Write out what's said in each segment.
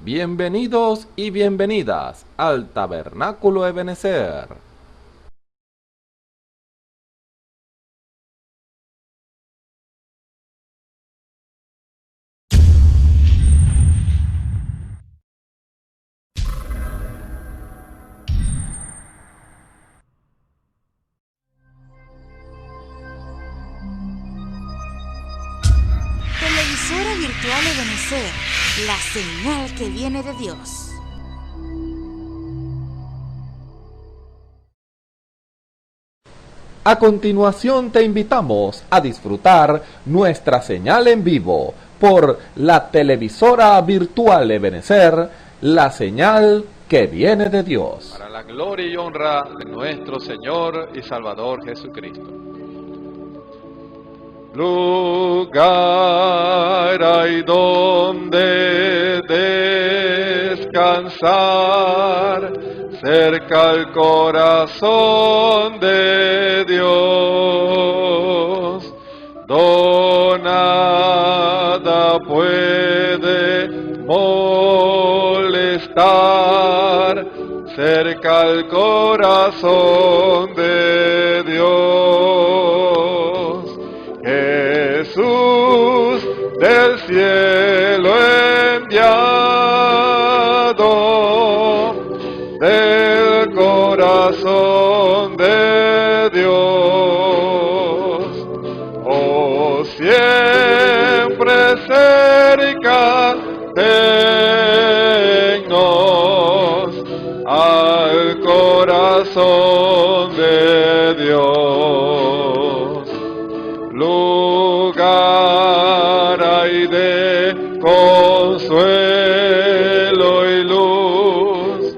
Bienvenidos y bienvenidas al Tabernáculo Ebenezer. Televisora virtual Ebenezer, la señal que viene de Dios. A continuación te invitamos a disfrutar nuestra señal en vivo por la televisora virtual Ebenezer, la señal que viene de Dios. Para la gloria y honra de nuestro Señor y Salvador Jesucristo. Lugar hay donde descansar, cerca al corazón de Dios, donde nada puede molestar, cerca al corazón de Dios. Jesús del cielo enviado, del corazón de Dios, oh siempre cerca tennos al corazón de Dios. Lugar hay de consuelo y luz,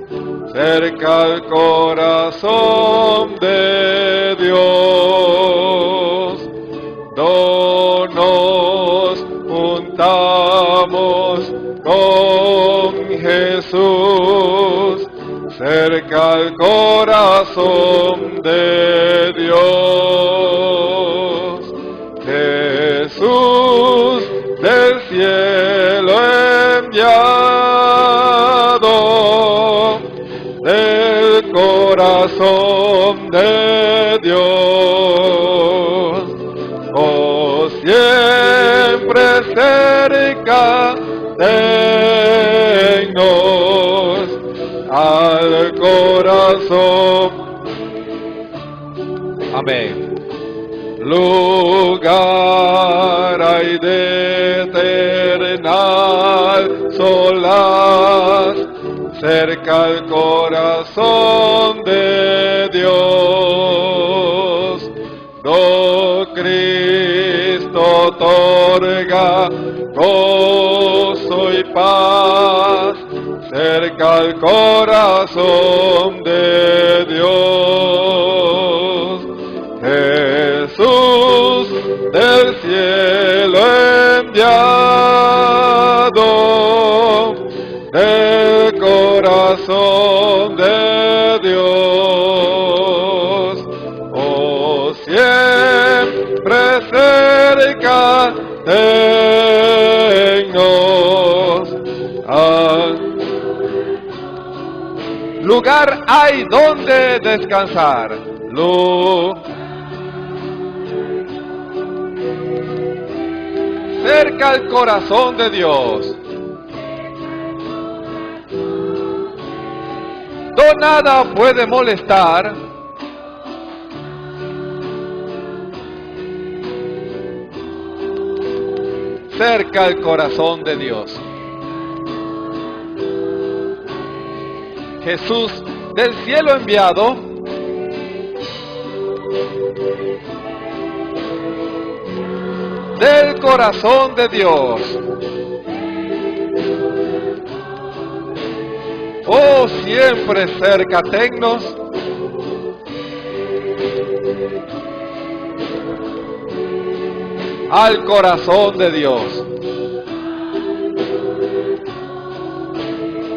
cerca al corazón de Dios, donde nos juntamos con Jesús, cerca al corazón de Dios. Jesús del cielo enviado, del corazón de Dios, oh siempre cerca tennos al corazón. Amén. Lugar hay de eternal solaz, cerca al corazón de Dios, do Cristo otorga gozo y paz, cerca al corazón de Dios. Jesús del cielo enviado, del corazón de Dios, oh siempre cerca tennos al lugar hay donde descansar. Cerca al corazón de Dios, donde nada puede molestar, cerca al corazón de Dios. Jesús del cielo enviado, del corazón de Dios, oh siempre cerca tennos al corazón de Dios.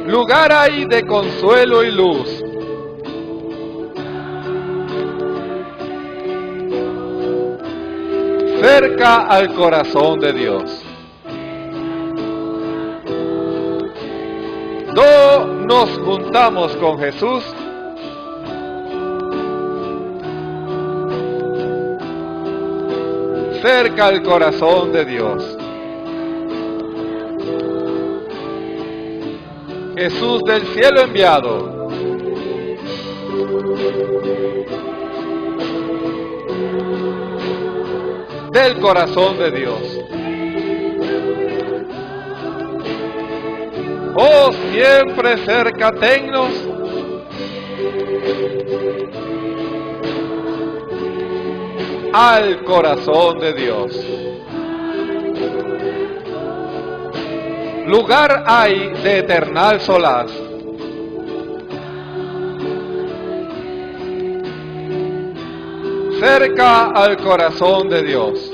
Lugar hay de consuelo y luz, cerca al corazón de Dios. Cuando nos juntamos con Jesús, cerca al corazón de Dios. Jesús del cielo enviado, del corazón de Dios. Oh, siempre cerca tennos, al corazón de Dios. Lugar hay de eternal solaz. Cerca al corazón de Dios.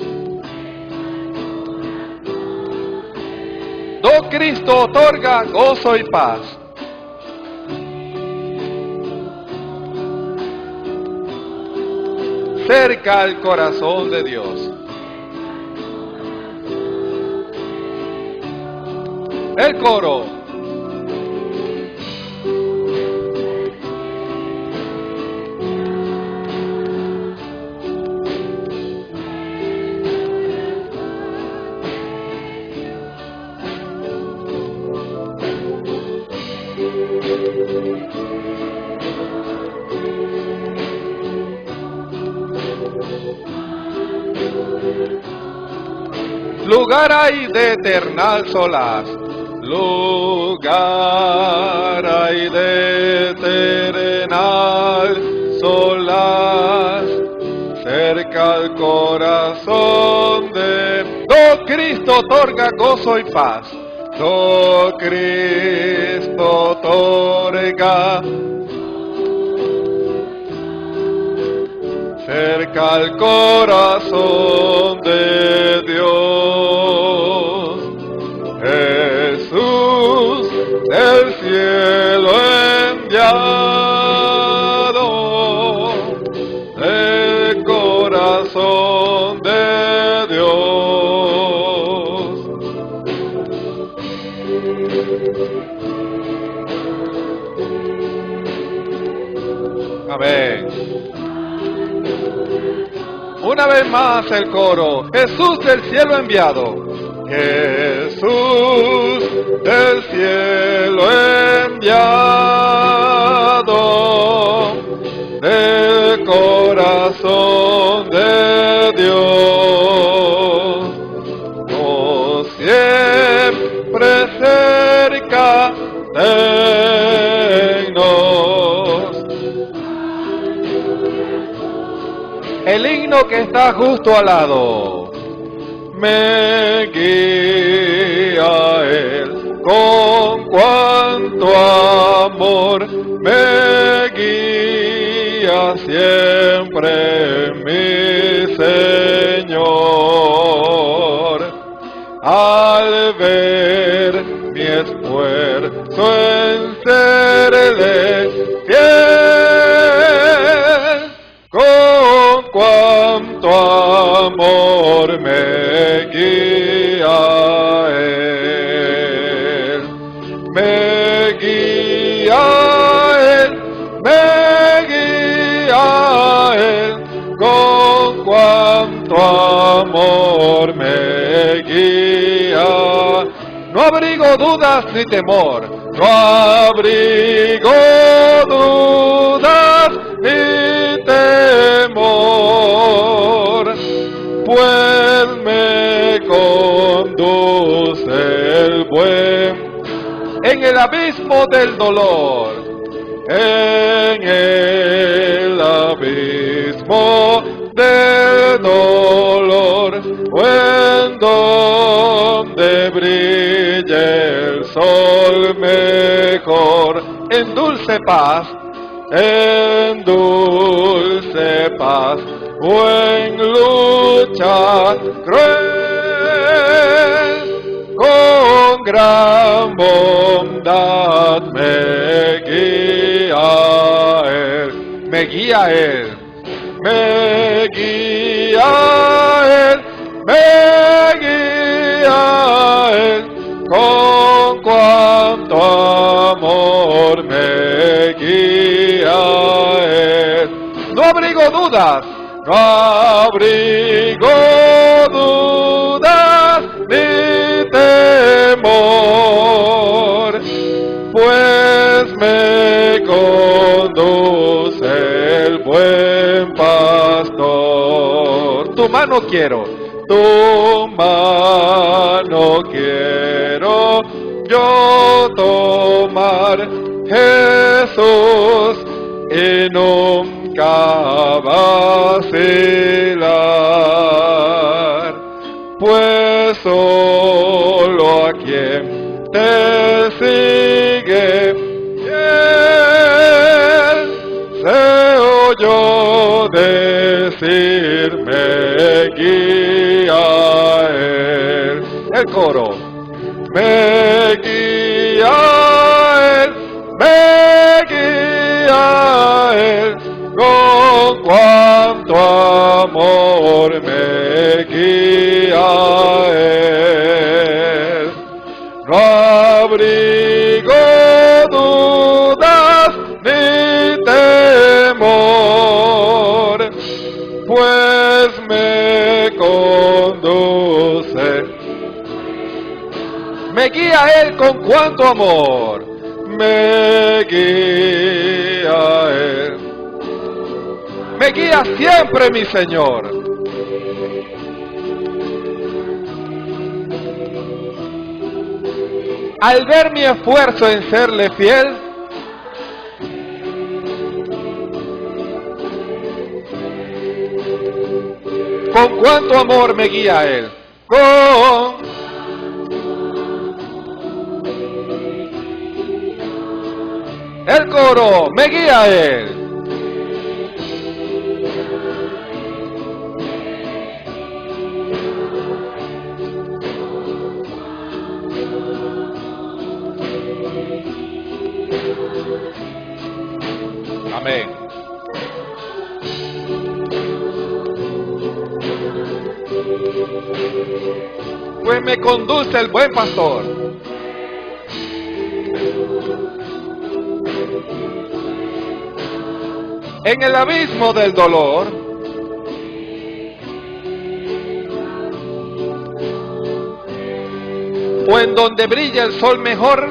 Do Cristo otorga gozo y paz. Cerca al corazón de Dios. El coro. Lugar hay de eternal solaz. Lugar hay de eternal solaz. Cerca al corazón de Do Cristo otorga gozo y paz. Do Cristo otorga cerca al corazón de Dios. Jesús del cielo enviado, del corazón de Dios. Amén. Una vez más el coro. Jesús del cielo enviado. Jesús del cielo enviado, del corazón de Dios. Oh, siempre cerca tennos. El himno que está justo al lado. Me guía Él con cuanto amor, me guía siempre mi Señor. Al ver mi esfuerzo en serle fiel, con cuanto amor me guía Él, me guía Él, me guía Él, con cuanto amor me guía. No abrigo dudas ni temor, no abrigo dudas ni temor, pues me conduce el buen en el abismo del dolor, en el abismo del dolor, en donde brille el sol mejor, en dulce paz, en dulce paz, o en lucha cruel, con gran bondad me guía Él, me guía Él, me guía Él, me guía Él, con cuanto abrigo dudas, no abrigo dudas ni temor, pues me conduce el buen pastor. Tu mano quiero, tu mano quiero yo tomar, Jesús, y nunca vacilar, pues solo a quien te sigue fiel, se oyó decirme guía él. El coro, me guía él, me guía él, con cuánto amor me guía él. No abrigo dudas ni temor, pues me conduce. Me guía él con cuánto amor, me guía él. Me guía siempre mi Señor. Al ver mi esfuerzo en serle fiel, con cuánto amor me guía él. Con el coro, me guía él. Amén. Pues me conduce el buen pastor. En el abismo del dolor, o en donde brilla el sol mejor,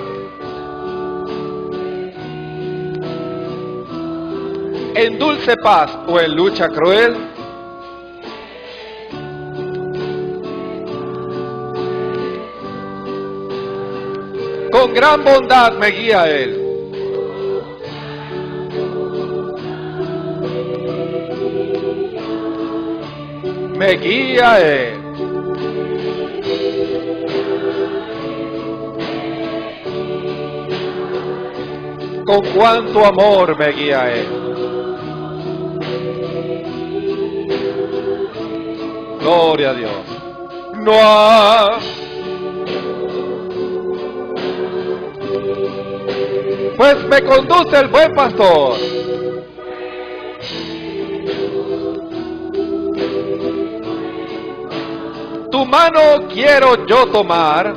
en dulce paz o en lucha cruel, con gran bondad me guía él. Me guía él. Con cuánto amor me guía él. Gloria a Dios. No ha pues me conduce el buen pastor. Tu mano quiero yo tomar,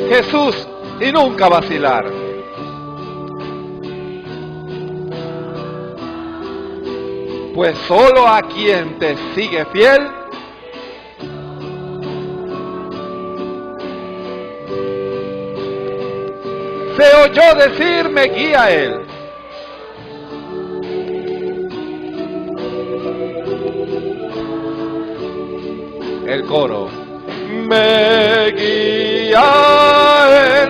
Jesús, y nunca vacilar. Pues solo a quien te sigue fiel, se oyó decir me guía él. El coro, me guía él.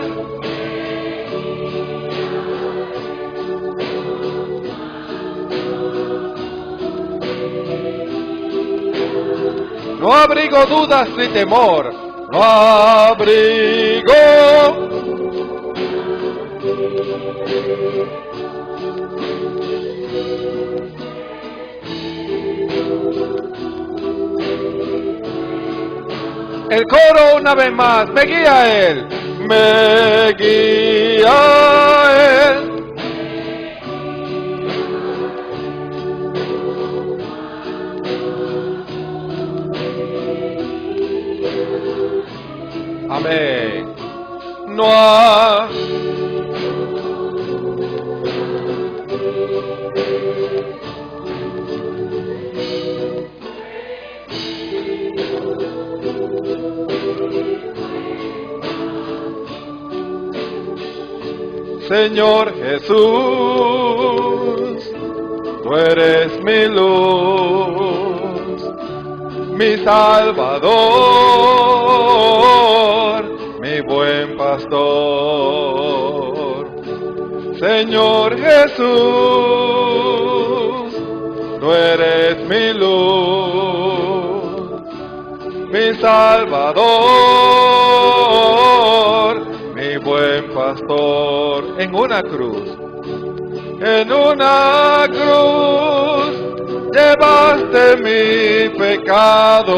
No abrigo dudas ni temor, no abrigo el coro una vez más, me guía él, me guía él. Amén. No ha Señor Jesús, tú eres mi luz, mi Salvador, mi buen pastor. Señor Jesús, tú eres mi luz, mi Salvador, mi buen pastor. En una cruz llevaste mi pecado.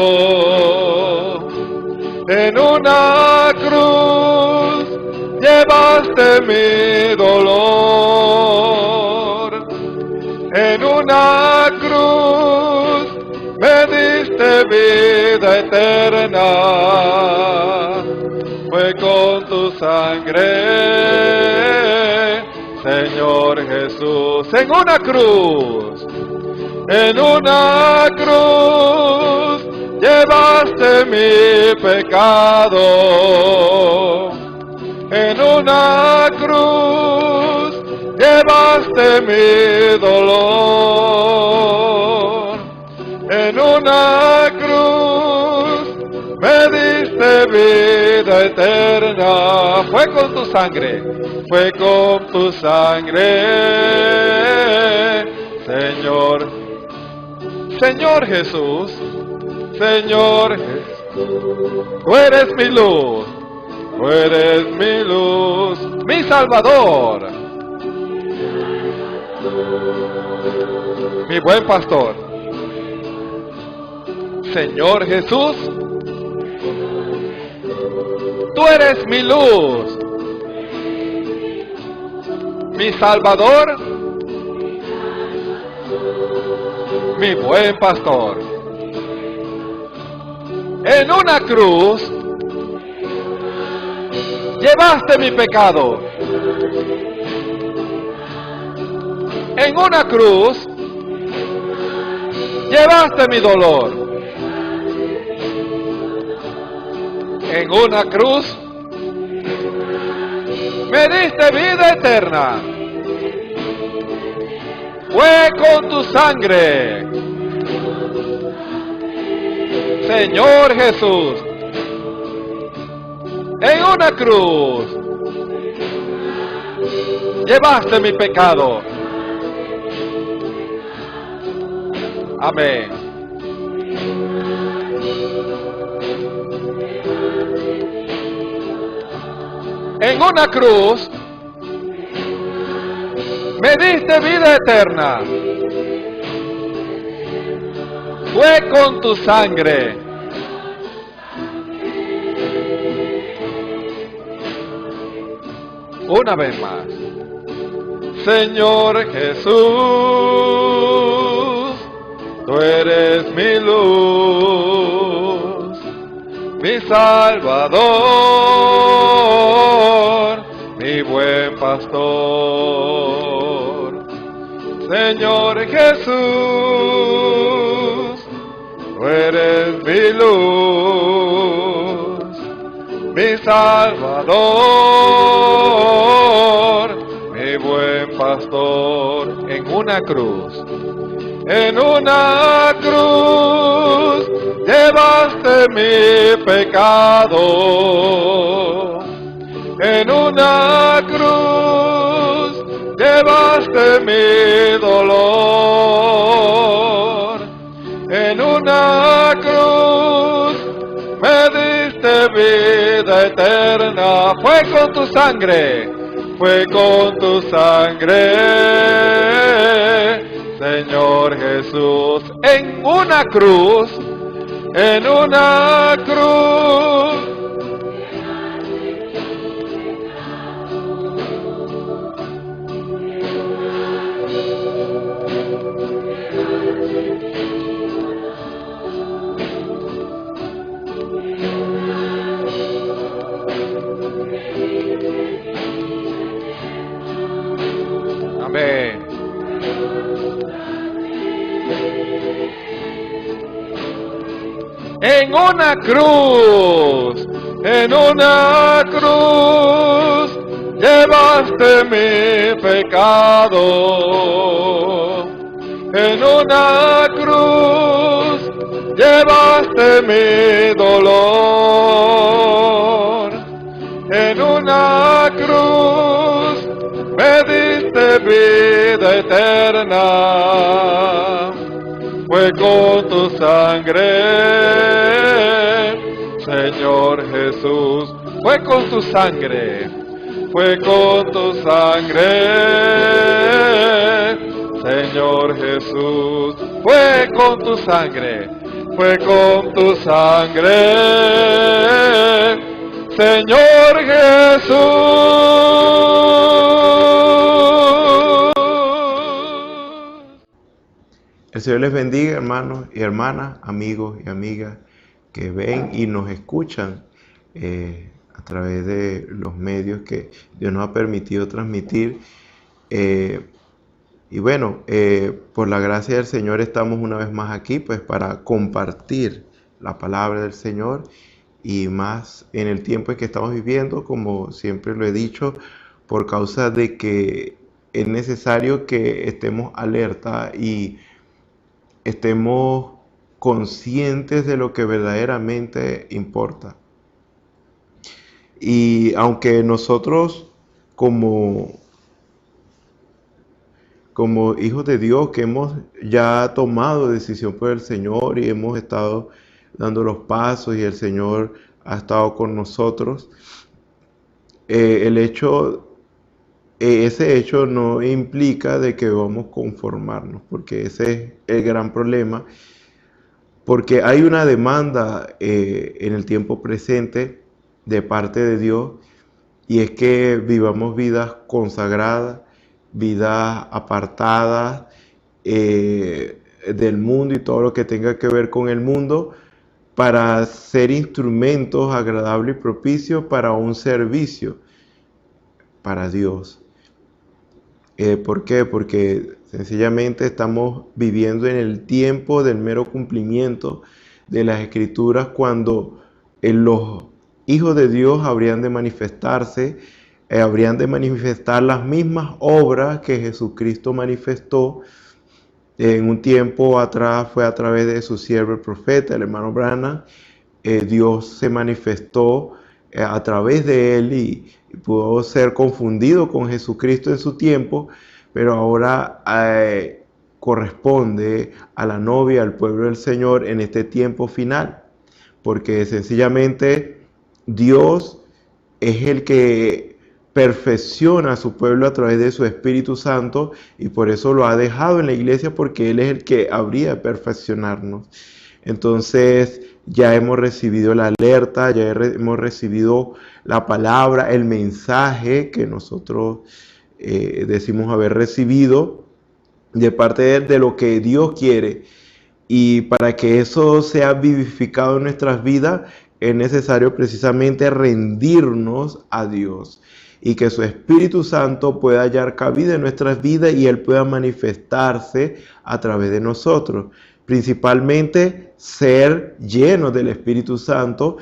En una cruz llevaste mi dolor. En una cruz me diste vida eterna. Fue con tu sangre, Señor Jesús. En una cruz llevaste mi pecado. En una cruz llevaste mi dolor. En una cruz me diste vida eterna. Fue con tu sangre, fue con tu sangre, Señor Jesús, Señor Jesús. Tú eres mi luz, tú eres mi luz, mi Salvador, mi buen pastor. Señor Jesús, tú eres mi luz, mi Salvador, mi buen pastor. En una cruz llevaste mi pecado. En una cruz llevaste mi dolor. En una cruz me diste vida eterna. Fue con tu sangre, Señor Jesús. En una cruz llevaste mi pecado. Amén. En una cruz me diste vida eterna. Fue con tu sangre. Una vez más. Señor Jesús, tú eres mi luz, mi Salvador, mi buen pastor. Señor Jesús, tú eres mi luz, mi Salvador, mi buen pastor. En una cruz llevaste mi pecado. En una cruz llevaste mi dolor. En una cruz me diste vida eterna. Fue con tu sangre, fue con tu sangre, Señor Jesús. En una cruz, en una cruz. Amén. En una cruz llevaste mi pecado. En una cruz llevaste mi dolor. En una cruz me diste vida eterna. Fue con tu sangre, Señor Jesús. Fue con tu sangre. Fue con tu sangre, Señor Jesús. Fue con tu sangre. Fue con tu sangre, Señor Jesús. El Señor les bendiga, hermanos y hermanas, amigos y amigas que ven y nos escuchan a través de los medios que Dios nos ha permitido transmitir. Y bueno, por la gracia del Señor estamos una vez más aquí pues para compartir la palabra del Señor, y más en el tiempo en que estamos viviendo, como siempre lo he dicho, por causa de que es necesario que estemos alerta y estemos conscientes de lo que verdaderamente importa. Y aunque nosotros como hijos de Dios que hemos ya tomado decisión por el Señor y hemos estado dando los pasos y el Señor ha estado con nosotros, ese hecho no implica de que vamos a conformarnos, porque ese es el gran problema, porque hay una demanda en el tiempo presente de parte de Dios, y es que vivamos vidas consagradas, vidas apartadas del mundo y todo lo que tenga que ver con el mundo, para ser instrumentos agradables y propicios para un servicio para Dios. ¿Por qué? Porque sencillamente estamos viviendo en el tiempo del mero cumplimiento de las Escrituras, cuando los hijos de Dios habrían de manifestarse, habrían de manifestar las mismas obras que Jesucristo manifestó en un tiempo atrás. Fue a través de su siervo el profeta, el hermano Branham. Dios se manifestó a través de él y pudo ser confundido con Jesucristo en su tiempo, pero ahora corresponde a la novia, al pueblo del Señor en este tiempo final, porque sencillamente Dios es el que perfecciona a su pueblo a través de su Espíritu Santo, y por eso lo ha dejado en la iglesia, porque Él es el que habría de perfeccionarnos. Entonces ya hemos recibido la alerta, ya hemos recibido la palabra, el mensaje que nosotros decimos haber recibido de parte de lo que Dios quiere. Y para que eso sea vivificado en nuestras vidas, es necesario precisamente rendirnos a Dios, y que su Espíritu Santo pueda hallar cabida en nuestras vidas y Él pueda manifestarse a través de nosotros. Principalmente ser llenos del Espíritu Santo,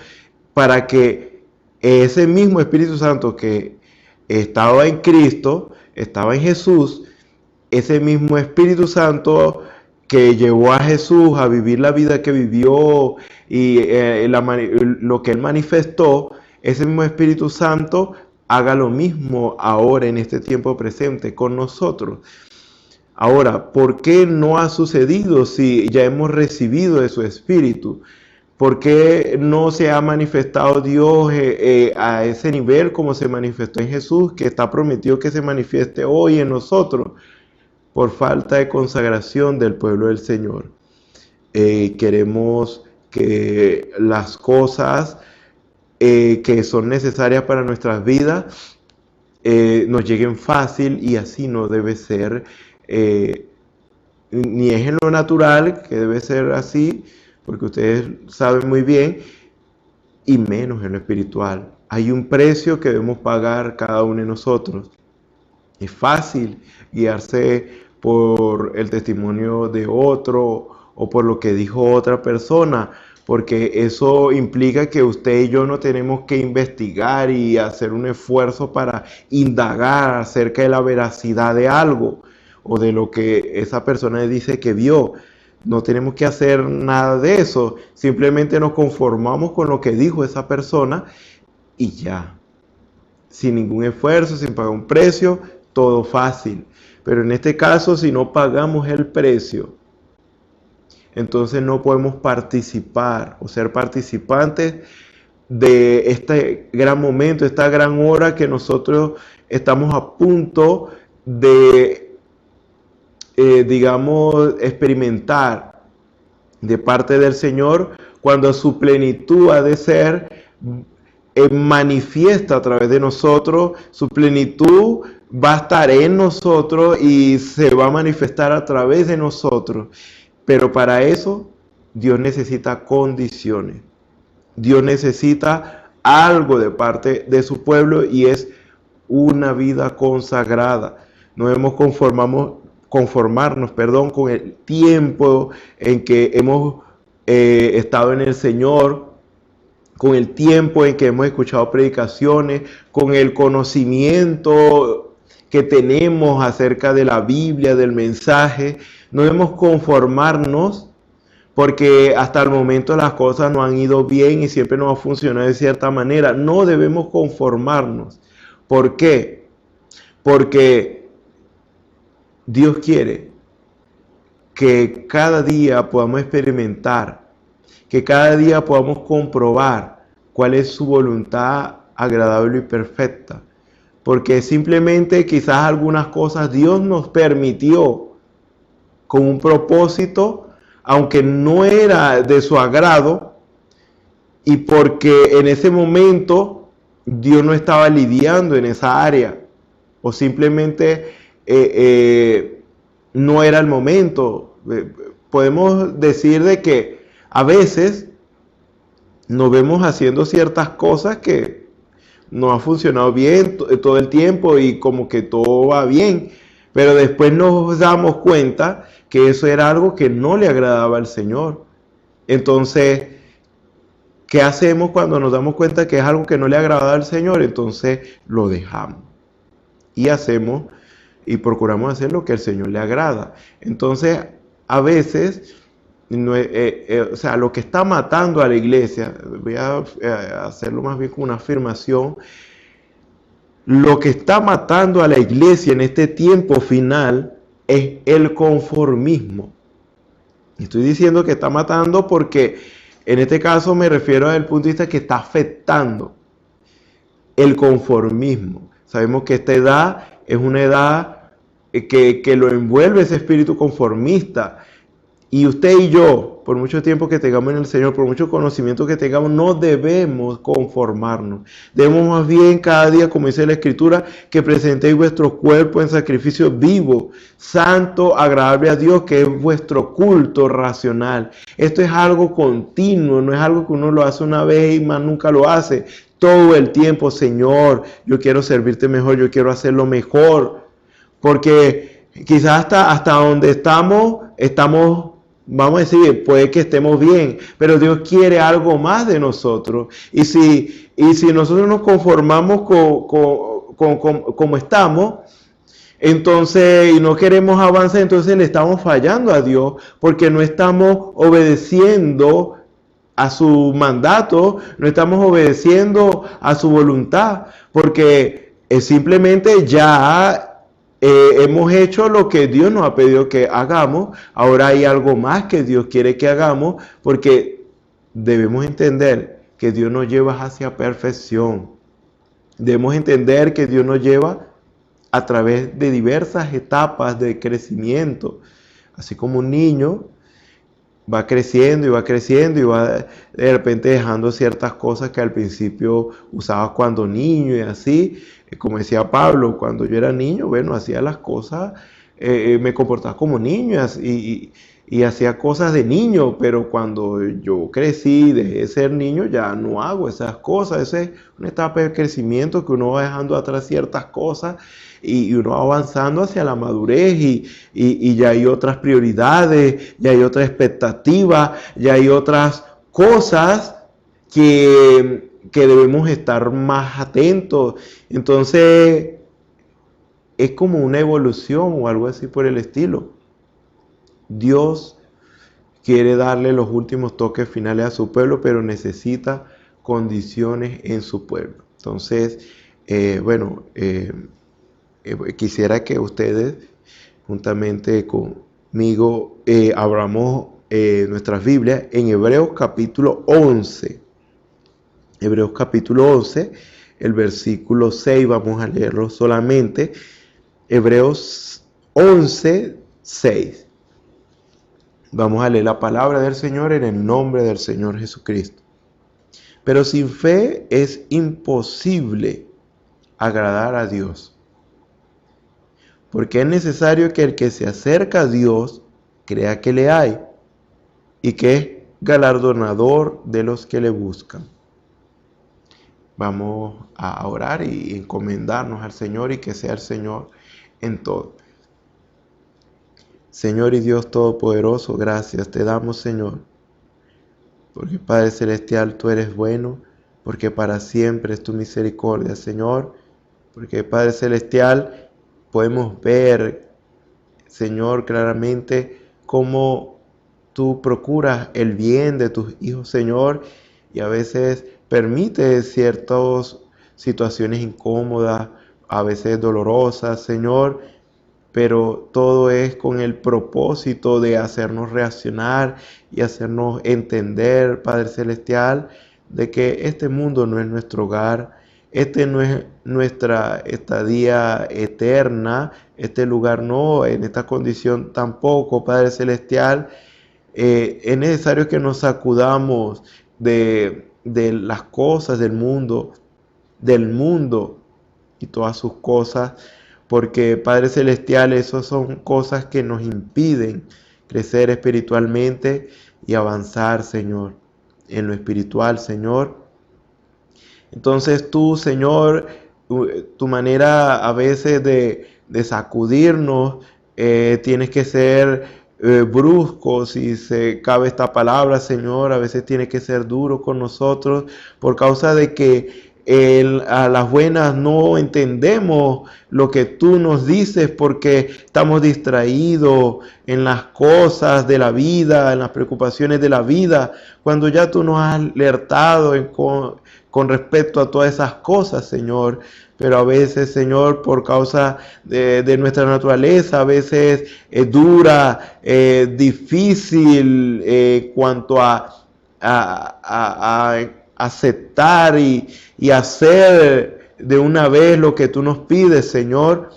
para que ese mismo Espíritu Santo que estaba en Cristo, estaba en Jesús, ese mismo Espíritu Santo que llevó a Jesús a vivir la vida que vivió y lo que Él manifestó, ese mismo Espíritu Santo haga lo mismo ahora en este tiempo presente con nosotros. Ahora, ¿por qué no ha sucedido si ya hemos recibido de su Espíritu? ¿Por qué no se ha manifestado Dios a ese nivel como se manifestó en Jesús, que está prometido que se manifieste hoy en nosotros? Por falta de consagración del pueblo del Señor. Queremos que las cosas que son necesarias para nuestras vidas nos lleguen fácil, y así no debe ser. Ni es en lo natural que debe ser así, porque ustedes saben muy bien, y menos en lo espiritual. Hay un precio que debemos pagar cada uno de nosotros. Es fácil guiarse por el testimonio de otro o por lo que dijo otra persona, porque eso implica que usted y yo no tenemos que investigar y hacer un esfuerzo para indagar acerca de la veracidad de algo o de lo que esa persona dice que vio. No tenemos que hacer nada de eso, simplemente nos conformamos con lo que dijo esa persona y ya, sin ningún esfuerzo, sin pagar un precio, todo fácil. Pero en este caso, si no pagamos el precio, entonces no podemos participar o ser participantes de este gran momento, esta gran hora que nosotros estamos a punto de experimentar de parte del Señor, cuando su plenitud ha de ser manifiesta a través de nosotros. Su plenitud va a estar en nosotros y se va a manifestar a través de nosotros. Pero para eso Dios necesita condiciones. Dios necesita algo de parte de su pueblo y es una vida consagrada. No debemos conformarnos con el tiempo en que hemos estado en el Señor, con el tiempo en que hemos escuchado predicaciones, con el conocimiento que tenemos acerca de la Biblia, del mensaje. No debemos conformarnos porque hasta el momento las cosas no han ido bien y siempre nos ha funcionado de cierta manera. No debemos conformarnos. ¿Por qué? Porque Dios quiere que cada día podamos experimentar, que cada día podamos comprobar cuál es su voluntad agradable y perfecta. Porque simplemente quizás algunas cosas Dios nos permitió con un propósito, aunque no era de su agrado, y porque en ese momento Dios no estaba lidiando en esa área, o simplemente no era el momento. Podemos decir de que a veces nos vemos haciendo ciertas cosas que no ha funcionado bien todo el tiempo y como que todo va bien, pero después nos damos cuenta que eso era algo que no le agradaba al Señor. Entonces, ¿qué hacemos cuando nos damos cuenta que es algo que no le agradaba al Señor? Entonces lo dejamos y hacemos y procuramos hacer lo que al Señor le agrada. Entonces, a veces, lo que está matando a la iglesia, voy a hacerlo más bien como una afirmación, lo que está matando a la iglesia en este tiempo final es el conformismo. Estoy diciendo que está matando porque en este caso me refiero al punto de vista que está afectando el conformismo. Sabemos que esta edad es una edad que lo envuelve ese espíritu conformista. Y usted y yo, por mucho tiempo que tengamos en el Señor, por mucho conocimiento que tengamos, no debemos conformarnos. Debemos más bien cada día, como dice la Escritura, que presentéis vuestro cuerpo en sacrificio vivo, santo, agradable a Dios, que es vuestro culto racional. Esto es algo continuo, no es algo que uno lo hace una vez y más nunca lo hace. Todo el tiempo, Señor, yo quiero servirte mejor, yo quiero hacerlo mejor. Porque quizás hasta donde estamos, vamos a decir, puede que estemos bien, pero Dios quiere algo más de nosotros. Y si nosotros nos conformamos como estamos, entonces, y no queremos avanzar, entonces le estamos fallando a Dios, porque no estamos obedeciendo a su mandato, no estamos obedeciendo a su voluntad, porque simplemente ya hemos hecho lo que Dios nos ha pedido que hagamos. Ahora hay algo más que Dios quiere que hagamos, porque debemos entender que Dios nos lleva hacia perfección. Debemos entender que Dios nos lleva a través de diversas etapas de crecimiento. Así como un niño va creciendo y va creciendo y va de repente dejando ciertas cosas que al principio usaba cuando niño y así. Como decía Pablo, cuando yo era niño, bueno, hacía las cosas, me comportaba como niño y hacía cosas de niño, pero cuando yo crecí, dejé de ser niño, ya no hago esas cosas. Esa es una etapa de crecimiento que uno va dejando atrás ciertas cosas y uno va avanzando hacia la madurez y ya hay otras prioridades, ya hay otras expectativas, ya hay otras cosas que debemos estar más atentos. Entonces, es como una evolución o algo así por el estilo. Dios quiere darle los últimos toques finales a su pueblo, pero necesita condiciones en su pueblo. Entonces, quisiera que ustedes, juntamente conmigo, abramos nuestras Biblias en Hebreos capítulo 11. Hebreos capítulo 11, el versículo 6, vamos a leerlo solamente. Hebreos 11, 6. Vamos a leer la palabra del Señor en el nombre del Señor Jesucristo. Pero sin fe es imposible agradar a Dios, porque es necesario que el que se acerca a Dios crea que le hay y que es galardonador de los que le buscan. Vamos a orar y encomendarnos al Señor y que sea el Señor en todo. Señor y Dios Todopoderoso, gracias te damos, Señor, porque Padre Celestial, tú eres bueno, porque para siempre es tu misericordia, Señor, porque Padre Celestial, podemos ver, Señor, claramente cómo tú procuras el bien de tus hijos, Señor, y a veces permites ciertas situaciones incómodas, a veces dolorosas, Señor, pero todo es con el propósito de hacernos reaccionar y hacernos entender, Padre Celestial, de que este mundo no es nuestro hogar, este no es nuestra estadía eterna, este lugar no, en esta condición tampoco, Padre Celestial. Es necesario que nos sacudamos de las cosas del mundo y todas sus cosas, porque Padre Celestial, esas son cosas que nos impiden crecer espiritualmente y avanzar, Señor, en lo espiritual, Señor. Entonces tú, Señor, tu manera a veces de sacudirnos, tienes que ser brusco, si se cabe esta palabra, Señor, a veces tienes que ser duro con nosotros por causa de que a las buenas no entendemos lo que tú nos dices porque estamos distraídos en las cosas de la vida, en las preocupaciones de la vida, cuando ya tú nos has alertado con respecto a todas esas cosas, Señor. Pero a veces, Señor, por causa de nuestra naturaleza, a veces es dura, difícil cuanto a aceptar y hacer de una vez lo que tú nos pides, Señor.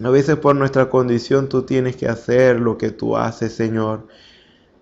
A veces por nuestra condición tú tienes que hacer lo que tú haces, Señor.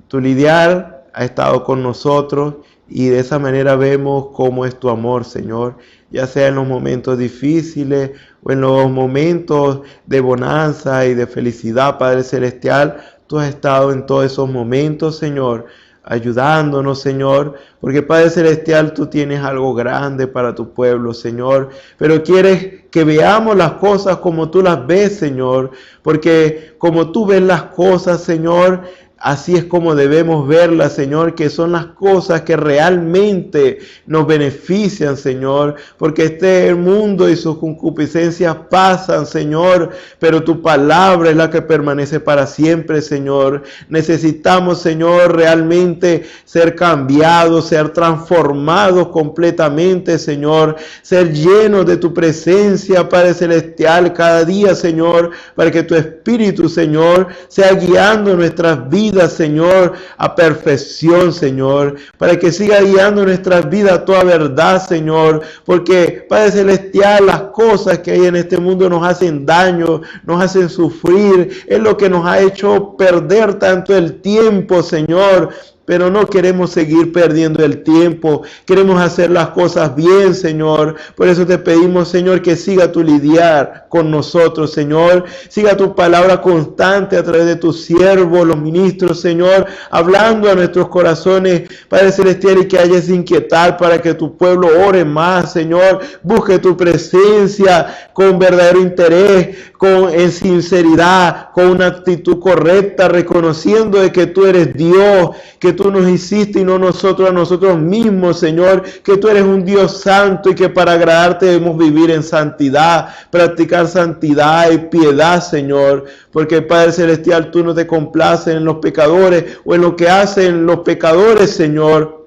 Tu lidiar ha estado con nosotros y de esa manera vemos cómo es tu amor, Señor. Ya sea en los momentos difíciles o en los momentos de bonanza y de felicidad, Padre Celestial, tú has estado en todos esos momentos, Señor, ayudándonos, Señor, porque Padre Celestial, tú tienes algo grande para tu pueblo, Señor, pero quieres que veamos las cosas como tú las ves, Señor, porque como tú ves las cosas, Señor, así es como debemos verlas, Señor, que son las cosas que realmente nos benefician, Señor, porque este mundo y sus concupiscencias pasan, Señor, pero tu palabra es la que permanece para siempre, Señor. Necesitamos, Señor, realmente ser cambiados, ser transformados completamente, Señor, ser llenos de tu presencia, Padre Celestial, cada día, Señor, para que tu Espíritu, Señor, sea guiando nuestras vidas, Señor, a perfección, Señor, para que siga guiando nuestras vidas a toda verdad, Señor, porque, Padre Celestial, las cosas que hay en este mundo nos hacen daño, nos hacen sufrir, es lo que nos ha hecho perder tanto el tiempo, Señor. Pero no queremos seguir perdiendo el tiempo. Queremos hacer las cosas bien, Señor. Por eso te pedimos, Señor, que siga tu lidiar con nosotros, Señor. Siga tu palabra constante a través de tus siervos, los ministros, Señor, hablando a nuestros corazones, Padre Celestial, y que haya ese inquietar para que tu pueblo ore más, Señor. Busque tu presencia con verdadero interés, en sinceridad, con una actitud correcta, reconociendo de que tú eres Dios, que tú nos hiciste y no nosotros a nosotros mismos, Señor, que tú eres un Dios santo y que para agradarte debemos vivir en santidad, practicar santidad y piedad, Señor, porque Padre Celestial, tú no te complaces en los pecadores o en lo que hacen los pecadores, Señor.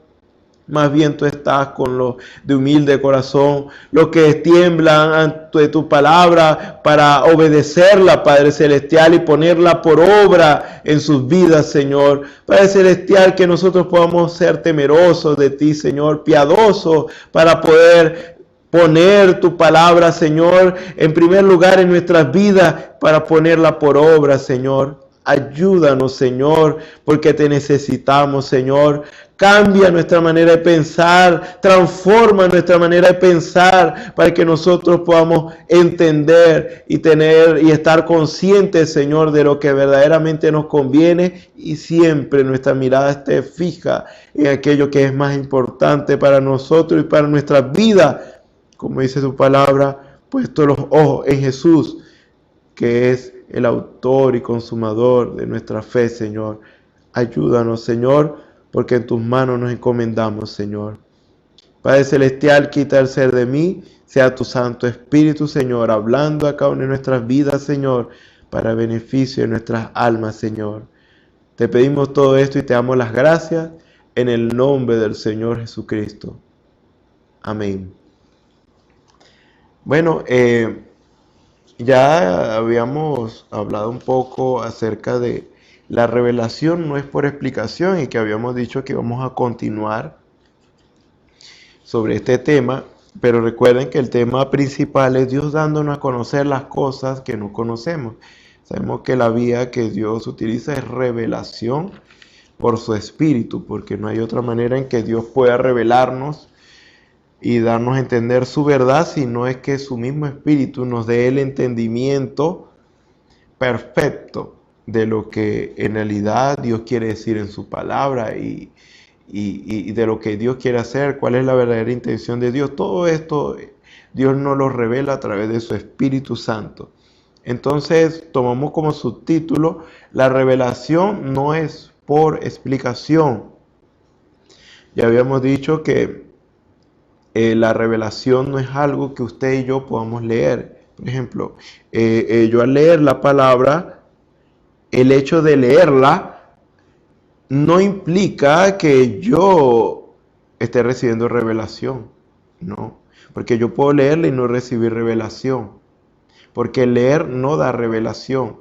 Más bien tú estás con los de humilde corazón, los que tiemblan ante tu palabra para obedecerla, Padre Celestial, y ponerla por obra en sus vidas, Señor. Padre Celestial, que nosotros podamos ser temerosos de ti, Señor, piadosos para poder poner tu palabra, Señor, en primer lugar en nuestras vidas, para ponerla por obra, Señor. Ayúdanos, Señor, porque te necesitamos, Señor. Cambia nuestra manera de pensar, transforma nuestra manera de pensar para que nosotros podamos entender y tener y estar conscientes, Señor, de lo que verdaderamente nos conviene y siempre nuestra mirada esté fija en aquello que es más importante para nosotros y para nuestra vida. Como dice su palabra, puesto los ojos en Jesús, que es el autor y consumador de nuestra fe, Señor. Ayúdanos, Señor, porque en tus manos nos encomendamos, Señor. Padre Celestial, quita el ser de mí, sea tu Santo Espíritu, Señor, hablando a cada una de nuestras vidas, Señor, para beneficio de nuestras almas, Señor. Te pedimos todo esto y te damos las gracias en el nombre del Señor Jesucristo. Amén. Bueno, ya habíamos hablado un poco acerca de la revelación no es por explicación y que habíamos dicho que íbamos a continuar sobre este tema, pero recuerden que el tema principal es Dios dándonos a conocer las cosas que no conocemos. Sabemos que la vía que Dios utiliza es revelación por su Espíritu, porque no hay otra manera en que Dios pueda revelarnos y darnos a entender su verdad, si no es que su mismo Espíritu nos dé el entendimiento perfecto de lo que en realidad Dios quiere decir en su palabra y de lo que Dios quiere hacer, cuál es la verdadera intención de Dios. Todo esto Dios nos lo revela a través de su Espíritu Santo. Entonces tomamos como subtítulo: la revelación no es por explicación. Ya habíamos dicho que la revelación no es algo que usted y yo podamos leer. Por ejemplo, yo al leer la palabra, el hecho de leerla no implica que yo esté recibiendo revelación. No, porque yo puedo leerla y no recibir revelación. Porque leer no da revelación,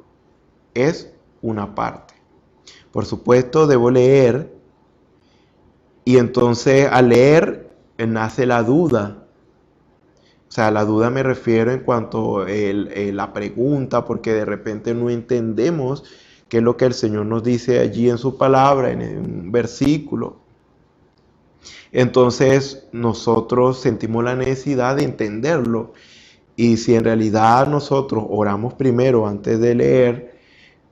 es una parte. Por supuesto, debo leer y entonces al leer nace la duda. O sea, la duda me refiero en cuanto a la pregunta, porque de repente no entendemos qué es lo que el Señor nos dice allí en su palabra, en un versículo. Entonces nosotros sentimos la necesidad de entenderlo. Y si en realidad nosotros oramos primero antes de leer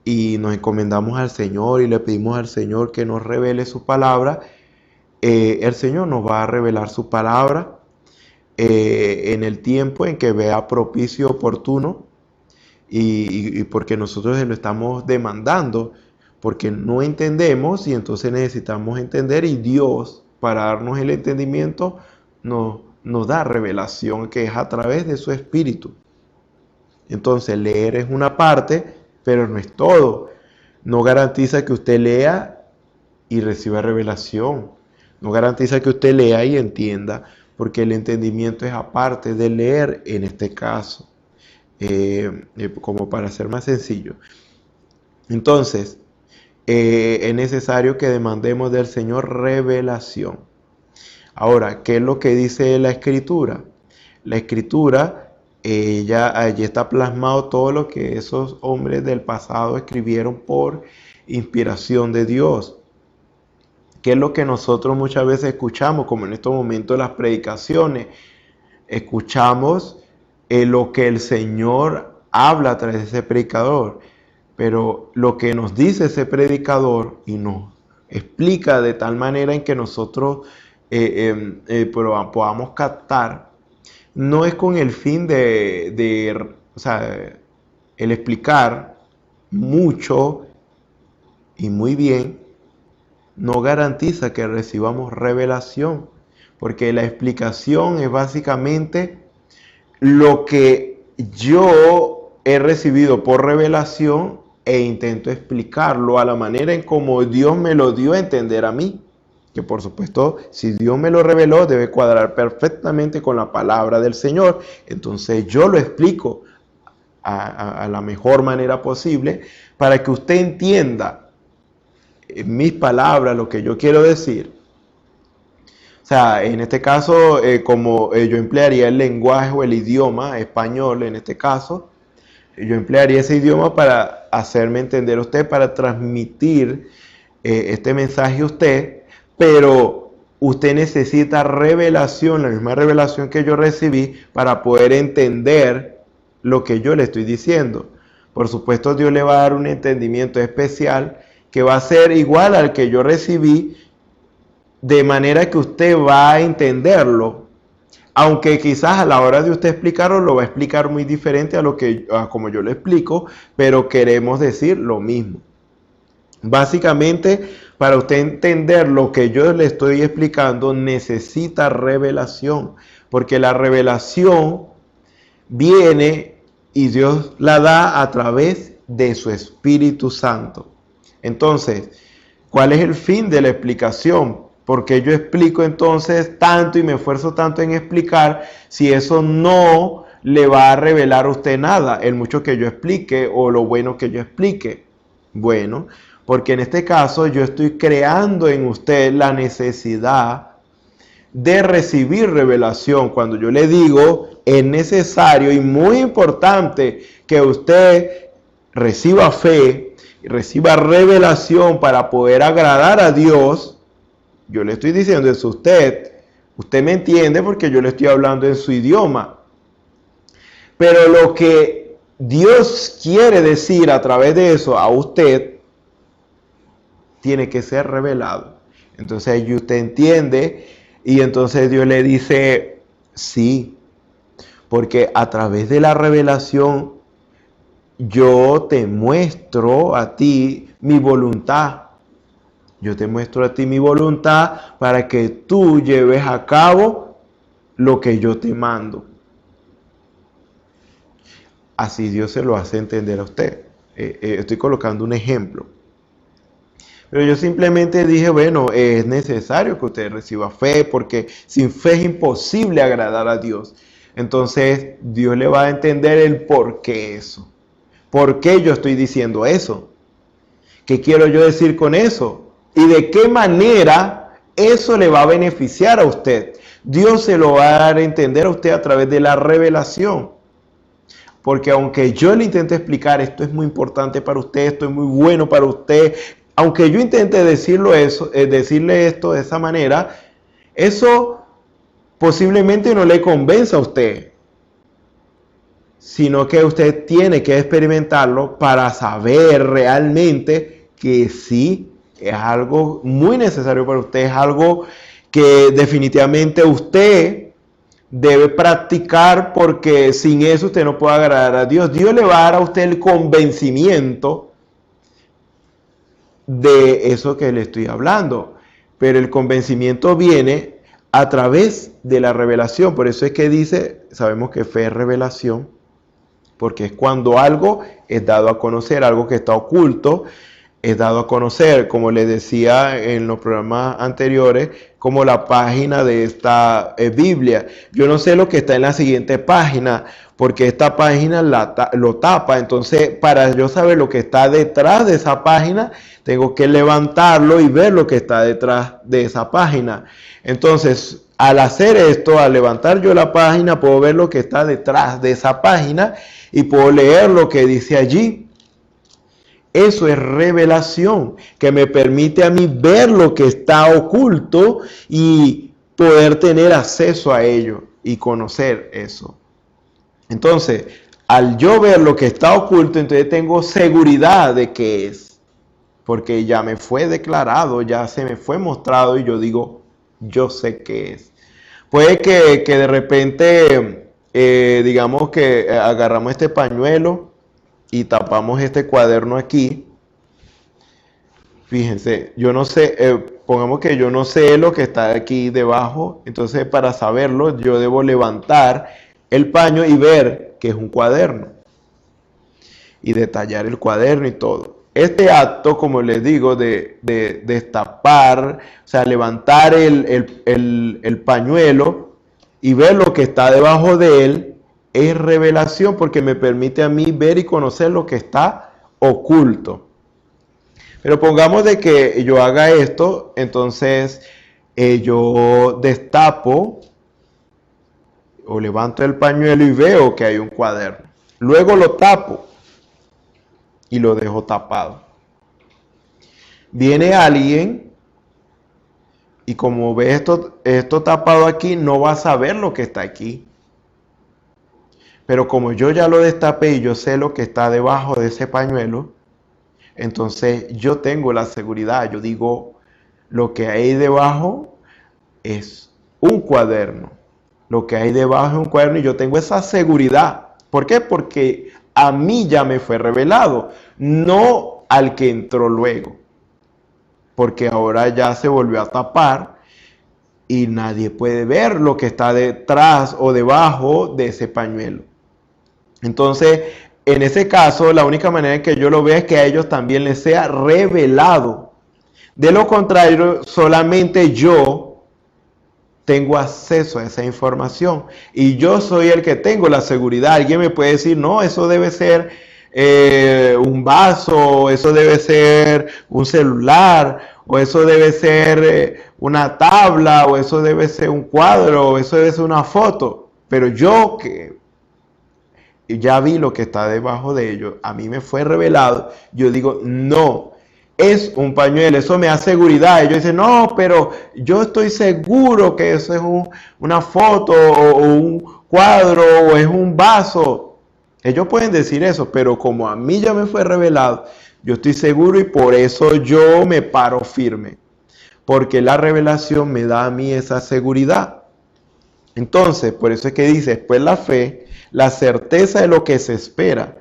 y nos encomendamos al Señor y le pedimos al Señor que nos revele su palabra, el Señor nos va a revelar su palabra en el tiempo en que vea propicio, oportuno, y porque nosotros se lo estamos demandando, porque no entendemos y entonces necesitamos entender, y Dios, para darnos el entendimiento, nos da revelación, que es a través de su Espíritu. Entonces leer es una parte, pero no es todo. No garantiza que usted lea y reciba revelación. No garantiza que usted lea y entienda, porque el entendimiento es aparte de leer en este caso, como para ser más sencillo. Entonces, es necesario que demandemos del Señor revelación. Ahora, ¿qué es lo que dice la Escritura? La Escritura, allí está plasmado todo lo que esos hombres del pasado escribieron por inspiración de Dios. ¿Qué es lo que nosotros muchas veces escuchamos? Como en estos momentos las predicaciones, escuchamos lo que el Señor habla a través de ese predicador, pero lo que nos dice ese predicador y nos explica de tal manera en que nosotros podamos captar, no es con el fin de el explicar mucho y muy bien no garantiza que recibamos revelación, porque la explicación es básicamente lo que yo he recibido por revelación e intento explicarlo a la manera en como Dios me lo dio a entender a mí. Que por supuesto, si Dios me lo reveló, debe cuadrar perfectamente con la palabra del Señor. Entonces yo lo explico a la mejor manera posible para que usted entienda en mis palabras lo que yo quiero decir. O sea, en este caso, como yo emplearía el lenguaje o el idioma español, en este caso, yo emplearía ese idioma para hacerme entender a usted, para transmitir este mensaje a usted, pero usted necesita revelación, la misma revelación que yo recibí, para poder entender lo que yo le estoy diciendo. Por supuesto, Dios le va a dar un entendimiento especial que va a ser igual al que yo recibí, de manera que usted va a entenderlo, aunque quizás a la hora de usted explicarlo lo va a explicar muy diferente a como yo lo explico, pero queremos decir lo mismo. Básicamente, para usted entender lo que yo le estoy explicando, necesita revelación, porque la revelación viene y Dios la da a través de su Espíritu Santo. Entonces, ¿cuál es el fin de la explicación? Porque yo explico entonces tanto y me esfuerzo tanto en explicar si eso no le va a revelar a usted nada, el mucho que yo explique o lo bueno que yo explique. Bueno, porque en este caso yo estoy creando en usted la necesidad de recibir revelación. Cuando yo le digo, es necesario y muy importante que usted reciba fe y reciba revelación para poder agradar a Dios. Yo le estoy diciendo eso a usted. Usted me entiende porque yo le estoy hablando en su idioma. Pero lo que Dios quiere decir a través de eso a usted tiene que ser revelado. Entonces ahí usted entiende y entonces Dios le dice, sí, porque a través de la revelación yo te muestro a ti mi voluntad. Yo te muestro a ti mi voluntad para que tú lleves a cabo lo que yo te mando. Así Dios se lo hace entender a usted. Estoy colocando un ejemplo. Pero yo simplemente dije, bueno, es necesario que usted reciba fe, porque sin fe es imposible agradar a Dios. Entonces Dios le va a entender el por qué eso. ¿Por qué yo estoy diciendo eso? ¿Qué quiero yo decir con eso? ¿Y de qué manera eso le va a beneficiar a usted? Dios se lo va a dar a entender a usted a través de la revelación. Porque aunque yo le intente explicar, esto es muy importante para usted, esto es muy bueno para usted, aunque yo intente decirle esto de esa manera, eso posiblemente no le convenza a usted, sino que usted tiene que experimentarlo para saber realmente que sí, es algo muy necesario para usted, es algo que definitivamente usted debe practicar, porque sin eso usted no puede agradar a Dios. Dios le va a dar a usted el convencimiento de eso que le estoy hablando, pero el convencimiento viene a través de la revelación. Por eso es que dice, sabemos que fe es revelación, porque es cuando algo es dado a conocer, algo que está oculto es dado a conocer, como les decía en los programas anteriores, como la página de esta Biblia. Yo no sé lo que está en la siguiente página, porque esta página lo tapa. Entonces, para yo saber lo que está detrás de esa página, tengo que levantarlo y ver lo que está detrás de esa página. Entonces, al hacer esto, al levantar yo la página, puedo ver lo que está detrás de esa página y puedo leer lo que dice allí. Eso es revelación, que me permite a mí ver lo que está oculto y poder tener acceso a ello y conocer eso. Entonces, al yo ver lo que está oculto, entonces tengo seguridad de que es, porque ya me fue declarado, ya se me fue mostrado y yo digo, yo sé qué es. Puede que de repente, digamos que agarramos este pañuelo y tapamos este cuaderno aquí, fíjense, yo no sé, pongamos que yo no sé lo que está aquí debajo, entonces para saberlo yo debo levantar el paño y ver que es un cuaderno y detallar el cuaderno y todo. Este acto, como les digo, de destapar, o sea, levantar el pañuelo y ver lo que está debajo de él, es revelación porque me permite a mí ver y conocer lo que está oculto. Pero pongamos de que yo haga esto, entonces yo destapo o levanto el pañuelo y veo que hay un cuaderno. Luego lo tapo y lo dejo tapado. Viene alguien y como ve esto tapado aquí, no va a saber lo que está aquí. Pero como yo ya lo destapé y yo sé lo que está debajo de ese pañuelo, entonces yo tengo la seguridad. Yo digo, lo que hay debajo es un cuaderno. Lo que hay debajo es un cuaderno y yo tengo esa seguridad. ¿Por qué? Porque a mí ya me fue revelado, no al que entró luego. Porque ahora ya se volvió a tapar y nadie puede ver lo que está detrás o debajo de ese pañuelo. Entonces, en ese caso, la única manera en que yo lo vea es que a ellos también les sea revelado. De lo contrario, solamente yo tengo acceso a esa información. Y yo soy el que tengo la seguridad. Alguien me puede decir, no, eso debe ser un vaso, eso debe ser un celular, o eso debe ser una tabla, o eso debe ser un cuadro, o eso debe ser una foto. Pero yo que ya vi lo que está debajo de ellos, a mí me fue revelado, yo digo, no, es un pañuelo, eso me da seguridad. Ellos dicen, no, pero yo estoy seguro que eso es una foto o un cuadro o es un vaso. Ellos pueden decir eso, pero como a mí ya me fue revelado, yo estoy seguro y por eso yo me paro firme, porque la revelación me da a mí esa seguridad. Entonces, por eso es que dice, después la fe, la certeza de lo que se espera,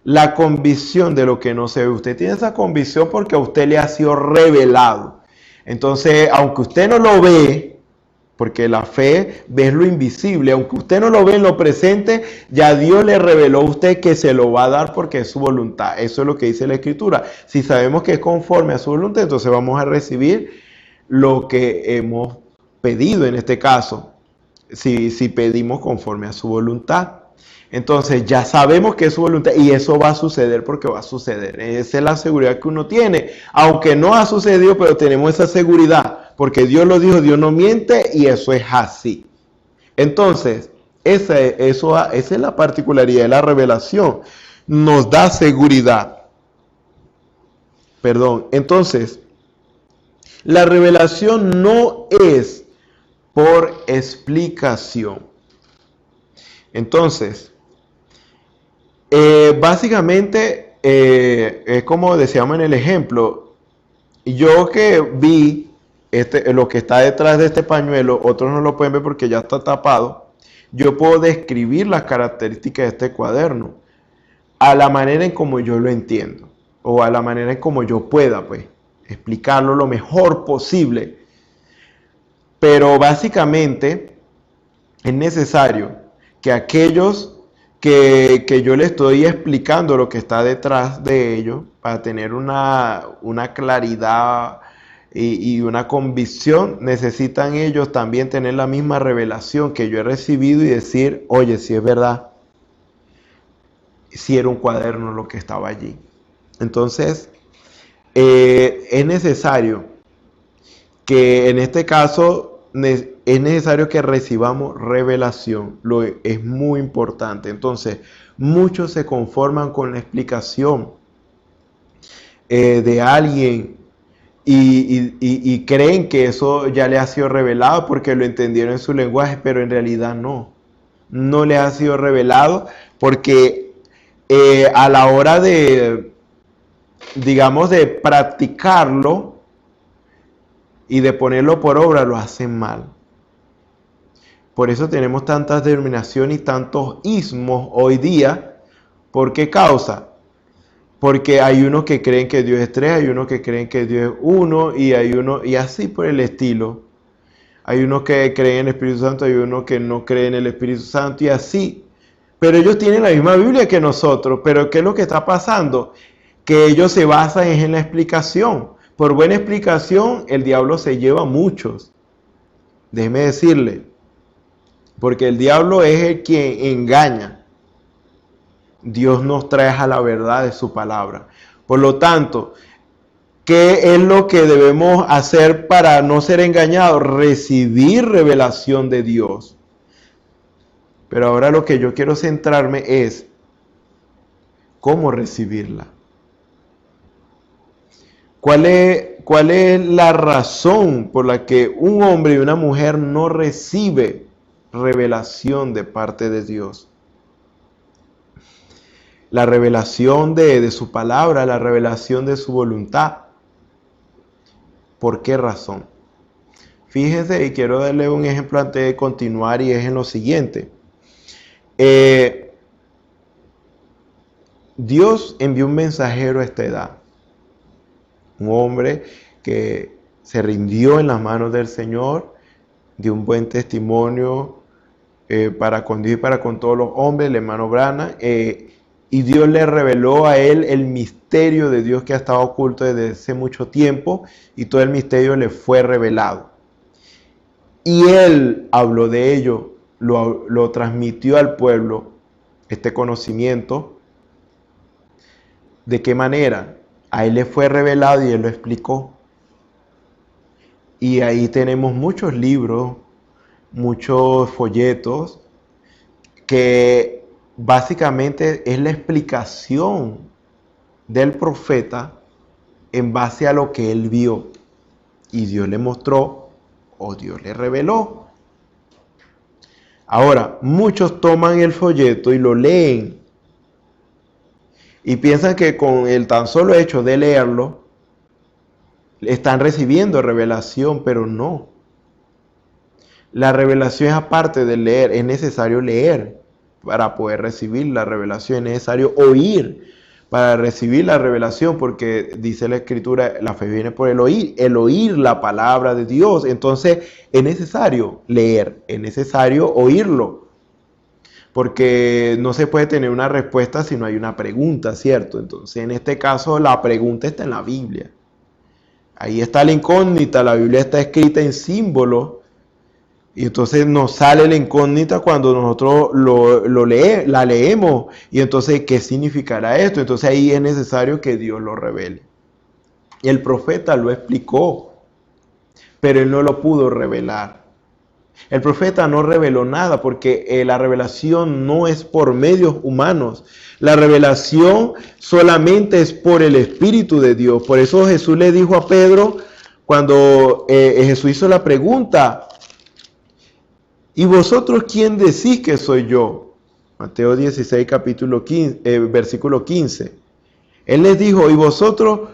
la convicción de lo que no se ve. Usted tiene esa convicción porque a usted le ha sido revelado. Entonces, aunque usted no lo ve, porque la fe ve lo invisible, aunque usted no lo ve en lo presente, ya Dios le reveló a usted que se lo va a dar porque es su voluntad. Eso es lo que dice la Escritura. Si sabemos que es conforme a su voluntad, entonces vamos a recibir lo que hemos pedido en este caso. Si pedimos conforme a su voluntad, entonces ya sabemos que es su voluntad y eso va a suceder porque va a suceder. Esa es la seguridad que uno tiene, aunque no ha sucedido, pero tenemos esa seguridad porque Dios lo dijo, Dios no miente y eso es así. Entonces, esa es la particularidad de la revelación, nos da seguridad. Entonces, la revelación no es por explicación. Entonces, básicamente, es como decíamos en el ejemplo, yo que vi lo que está detrás de este pañuelo, otros no lo pueden ver porque ya está tapado, yo puedo describir las características de este cuaderno a la manera en como yo lo entiendo, o a la manera en como yo pueda, pues, explicarlo lo mejor posible. Pero básicamente es necesario que aquellos que yo le estoy explicando lo que está detrás de ellos, para tener una claridad y una convicción, necesitan ellos también tener la misma revelación que yo he recibido y decir, oye, si es verdad, si era un cuaderno lo que estaba allí. Entonces, es necesario que en este caso es necesario que recibamos revelación, es muy importante. Entonces, muchos se conforman con la explicación de alguien y creen que eso ya le ha sido revelado porque lo entendieron en su lenguaje, pero en realidad no le ha sido revelado porque a la hora de, digamos, de practicarlo y de ponerlo por obra, lo hacen mal. Por eso tenemos tantas denominaciones y tantos ismos hoy día. ¿Por qué causa? Porque hay unos que creen que Dios es tres, hay unos que creen que Dios es uno, y hay uno, y así por el estilo. Hay unos que creen en el Espíritu Santo, hay unos que no creen en el Espíritu Santo, y así. Pero ellos tienen la misma Biblia que nosotros. Pero ¿qué es lo que está pasando? Que ellos se basan en la explicación. Por buena explicación, el diablo se lleva a muchos. Déjeme decirle. Porque el diablo es el quien engaña. Dios nos trae a la verdad de su palabra. Por lo tanto, ¿qué es lo que debemos hacer para no ser engañados? Recibir revelación de Dios. Pero ahora lo que yo quiero centrarme es cómo recibirla. ¿Cuál es la razón por la que un hombre y una mujer no recibe revelación de parte de Dios? La revelación de su palabra, la revelación de su voluntad. ¿Por qué razón? Fíjense, y quiero darle un ejemplo antes de continuar, y es en lo siguiente. Dios envió un mensajero a esta edad. Un hombre que se rindió en las manos del Señor, dio un buen testimonio para con Dios y para con todos los hombres, el hermano Branham. Y Dios le reveló a él el misterio de Dios que ha estado oculto desde hace mucho tiempo, y todo el misterio le fue revelado. Y él habló de ello, lo transmitió al pueblo, este conocimiento. ¿De qué manera? A él le fue revelado y él lo explicó. Y ahí tenemos muchos libros, muchos folletos, que básicamente es la explicación del profeta en base a lo que él vio. Y Dios le mostró o Dios le reveló. Ahora, muchos toman el folleto y lo leen. Y piensan que con el tan solo hecho de leerlo, están recibiendo revelación, pero no. La revelación es aparte de leer, es necesario leer para poder recibir la revelación, es necesario oír para recibir la revelación, porque dice la Escritura, la fe viene por el oír la palabra de Dios. Entonces es necesario leer, es necesario oírlo. Porque no se puede tener una respuesta si no hay una pregunta, ¿cierto? Entonces, en este caso, la pregunta está en la Biblia. Ahí está la incógnita, la Biblia está escrita en símbolos. Y entonces nos sale la incógnita cuando nosotros la leemos. Y entonces, ¿qué significará esto? Entonces, ahí es necesario que Dios lo revele. Y el profeta lo explicó, pero él no lo pudo revelar. El profeta no reveló nada porque la revelación no es por medios humanos. La revelación solamente es por el Espíritu de Dios. Por eso Jesús le dijo a Pedro, cuando Jesús hizo la pregunta, ¿y vosotros quién decís que soy yo? Mateo 16, versículo 15. Él les dijo, ¿y vosotros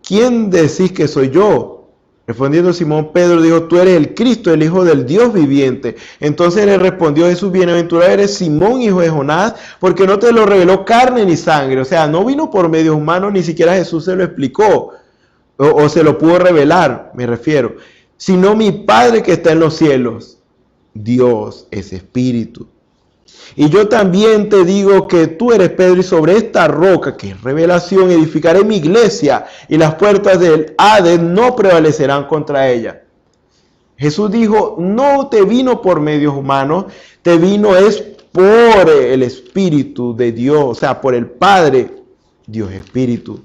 quién decís que soy yo? Respondiendo Simón Pedro, dijo, tú eres el Cristo, el Hijo del Dios viviente. Entonces le respondió Jesús, bienaventurado eres Simón, hijo de Jonás, porque no te lo reveló carne ni sangre. O sea, no vino por medios humanos, ni siquiera Jesús se lo explicó, o se lo pudo revelar, me refiero, sino mi Padre que está en los cielos. Dios es espíritu. Y yo también te digo que tú eres Pedro, y sobre esta roca, que es revelación, edificaré mi iglesia, y las puertas del Hades no prevalecerán contra ella. Jesús dijo, no te vino por medios humanos, te vino es por el Espíritu de Dios, o sea, por el Padre, Dios Espíritu.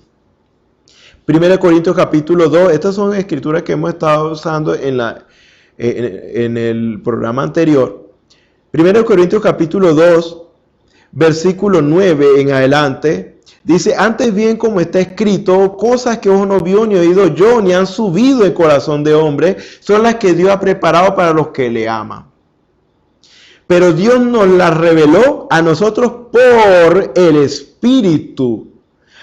1 Corintios capítulo 2, estas son escrituras que hemos estado usando en el programa anterior. 1 Corintios capítulo 2, versículo 9 en adelante, dice, antes bien como está escrito, cosas que ojo no vio ni oído yo, ni han subido en corazón de hombre, son las que Dios ha preparado para los que le aman. Pero Dios nos las reveló a nosotros por el Espíritu,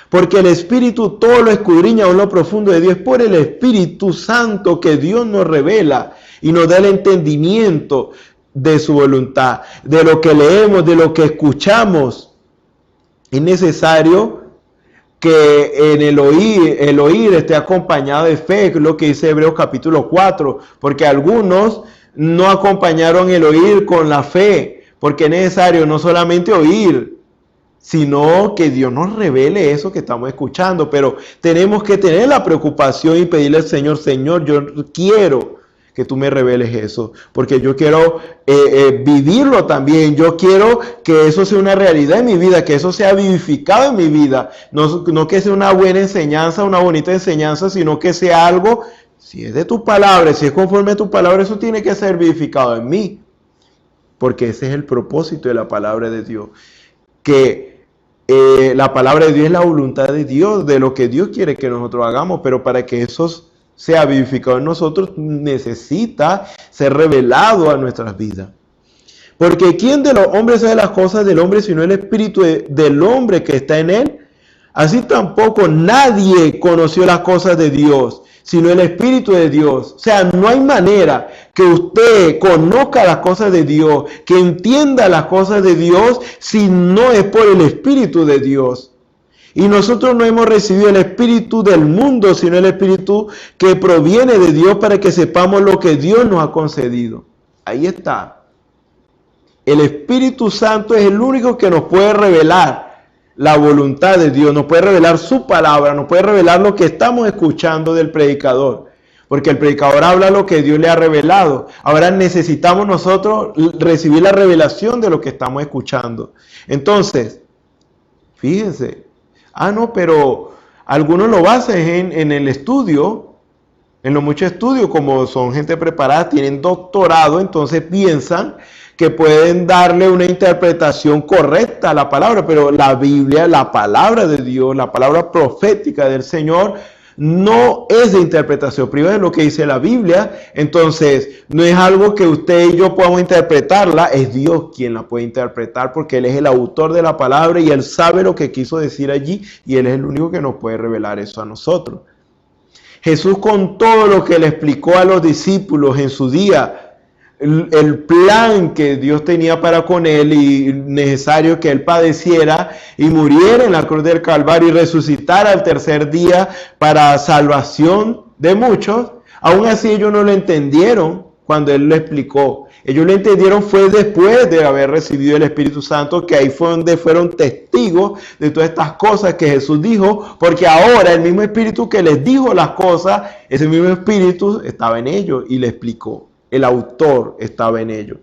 porque el Espíritu todo lo escudriña aún lo profundo de Dios, por el Espíritu Santo que Dios nos revela y nos da el entendimiento de su voluntad, de lo que leemos, de lo que escuchamos. Es necesario que en el oír esté acompañado de fe, que es lo que dice Hebreos capítulo 4, porque algunos no acompañaron el oír con la fe, porque es necesario no solamente oír, sino que Dios nos revele eso que estamos escuchando. Pero tenemos que tener la preocupación y pedirle al Señor, Señor, yo quiero que tú me reveles eso, porque yo quiero vivirlo también. Yo quiero que eso sea una realidad en mi vida, que eso sea vivificado en mi vida, no que sea una buena enseñanza, una bonita enseñanza, sino que sea algo, si es de tu palabra, si es conforme a tu palabra, eso tiene que ser vivificado en mí, porque ese es el propósito de la palabra de Dios, que la palabra de Dios es la voluntad de Dios, de lo que Dios quiere que nosotros hagamos, pero para que eso sea vivificado en nosotros, necesita ser revelado a nuestras vidas. Porque ¿quién de los hombres sabe las cosas del hombre sino el espíritu del hombre que está en él? Así tampoco nadie conoció las cosas de Dios, sino el Espíritu de Dios. O sea, no hay manera que usted conozca las cosas de Dios, que entienda las cosas de Dios, si no es por el Espíritu de Dios. Y nosotros no hemos recibido el espíritu del mundo, sino el espíritu que proviene de Dios, para que sepamos lo que Dios nos ha concedido. Ahí está. El Espíritu Santo es el único que nos puede revelar la voluntad de Dios, nos puede revelar su palabra, nos puede revelar lo que estamos escuchando del predicador. Porque el predicador habla lo que Dios le ha revelado. Ahora necesitamos nosotros recibir la revelación de lo que estamos escuchando. Entonces, fíjense. No, pero algunos lo basan en el estudio, en los muchos estudios, como son gente preparada, tienen doctorado, entonces piensan que pueden darle una interpretación correcta a la palabra, pero la Biblia, la palabra de Dios, la palabra profética del Señor, no es de interpretación privada, es lo que dice la Biblia. Entonces no es algo que usted y yo podamos interpretarla, es Dios quien la puede interpretar, porque Él es el autor de la palabra y Él sabe lo que quiso decir allí, y Él es el único que nos puede revelar eso a nosotros. Jesús, con todo lo que le explicó a los discípulos en su día, el plan que Dios tenía para con él, y necesario que él padeciera y muriera en la cruz del Calvario y resucitara al tercer día para salvación de muchos, aún así ellos no lo entendieron cuando él lo explicó. Ellos lo entendieron fue después de haber recibido el Espíritu Santo, que ahí fue donde fueron testigos de todas estas cosas que Jesús dijo, porque ahora el mismo Espíritu que les dijo las cosas, ese mismo Espíritu estaba en ellos y le explicó. El autor estaba en ello.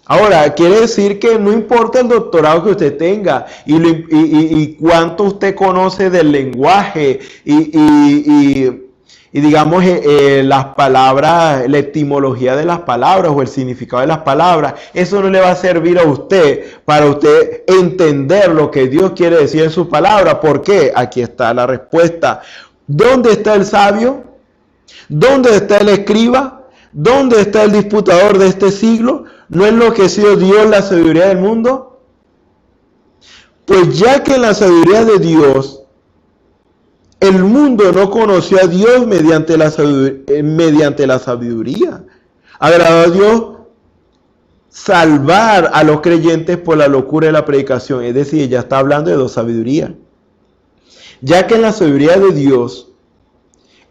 Ahora, quiere decir que no importa el doctorado que usted tenga y cuánto usted conoce del lenguaje y digamos las palabras, la etimología de las palabras o el significado de las palabras, eso no le va a servir a usted para usted entender lo que Dios quiere decir en su palabra. ¿Por qué? Aquí está la respuesta. ¿Dónde está el sabio? ¿Dónde está el escriba? ¿Dónde está el disputador de este siglo? ¿No enloqueció Dios la sabiduría del mundo? Pues ya que en la sabiduría de Dios, el mundo no conoció a Dios mediante la sabiduría. Agradó a Dios salvar a los creyentes por la locura de la predicación. Es decir, ya está hablando de dos sabidurías. Ya que en la sabiduría de Dios,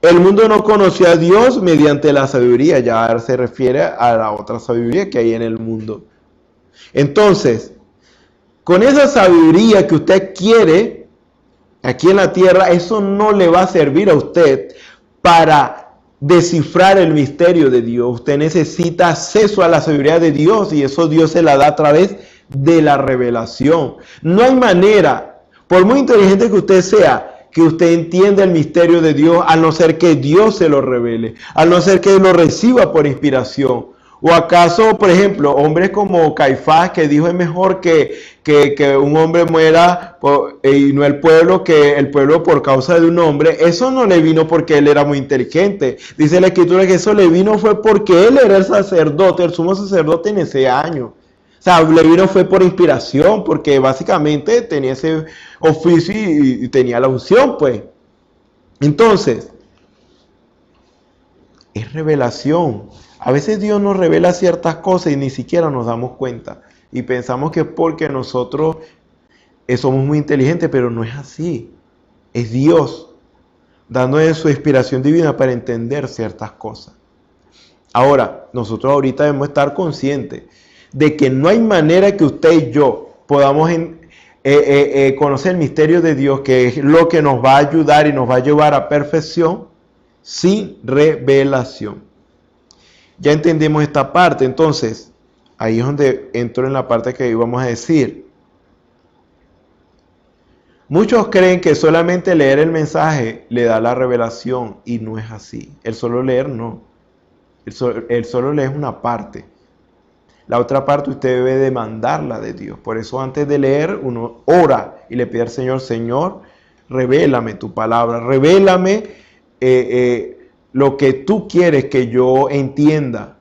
el mundo no conoció a Dios mediante la sabiduría, ya se refiere a la otra sabiduría que hay en el mundo. Entonces, con esa sabiduría que usted quiere aquí en la tierra, eso no le va a servir a usted para descifrar el misterio de Dios. Usted necesita acceso a la sabiduría de Dios, y eso Dios se la da a través de la revelación. No hay manera, por muy inteligente que usted sea, que usted entienda el misterio de Dios, a no ser que Dios se lo revele, a no ser que lo reciba por inspiración. ¿O acaso, por ejemplo, hombres como Caifás, que dijo es mejor que un hombre muera y no el pueblo, que el pueblo por causa de un hombre? Eso no le vino porque él era muy inteligente. Dice la Escritura que eso le vino fue porque él era el sacerdote, el sumo sacerdote en ese año. O sea, le vino fue por inspiración, porque básicamente tenía ese oficio y tenía la unción, pues. Entonces, es revelación. A veces Dios nos revela ciertas cosas y ni siquiera nos damos cuenta. Y pensamos que es porque nosotros somos muy inteligentes, pero no es así. Es Dios dándonos su inspiración divina para entender ciertas cosas. Ahora, nosotros ahorita debemos estar conscientes de que no hay manera que usted y yo podamos conocer el misterio de Dios, que es lo que nos va a ayudar y nos va a llevar a perfección, sin revelación. Ya entendemos esta parte, entonces, ahí es donde entro en la parte que íbamos a decir. Muchos creen que solamente leer el mensaje le da la revelación, y no es así. El solo leer no. El solo leer es una parte. La otra parte usted debe demandarla de Dios. Por eso antes de leer uno ora y le pide al Señor, Señor, revélame tu palabra, revélame lo que tú quieres que yo entienda.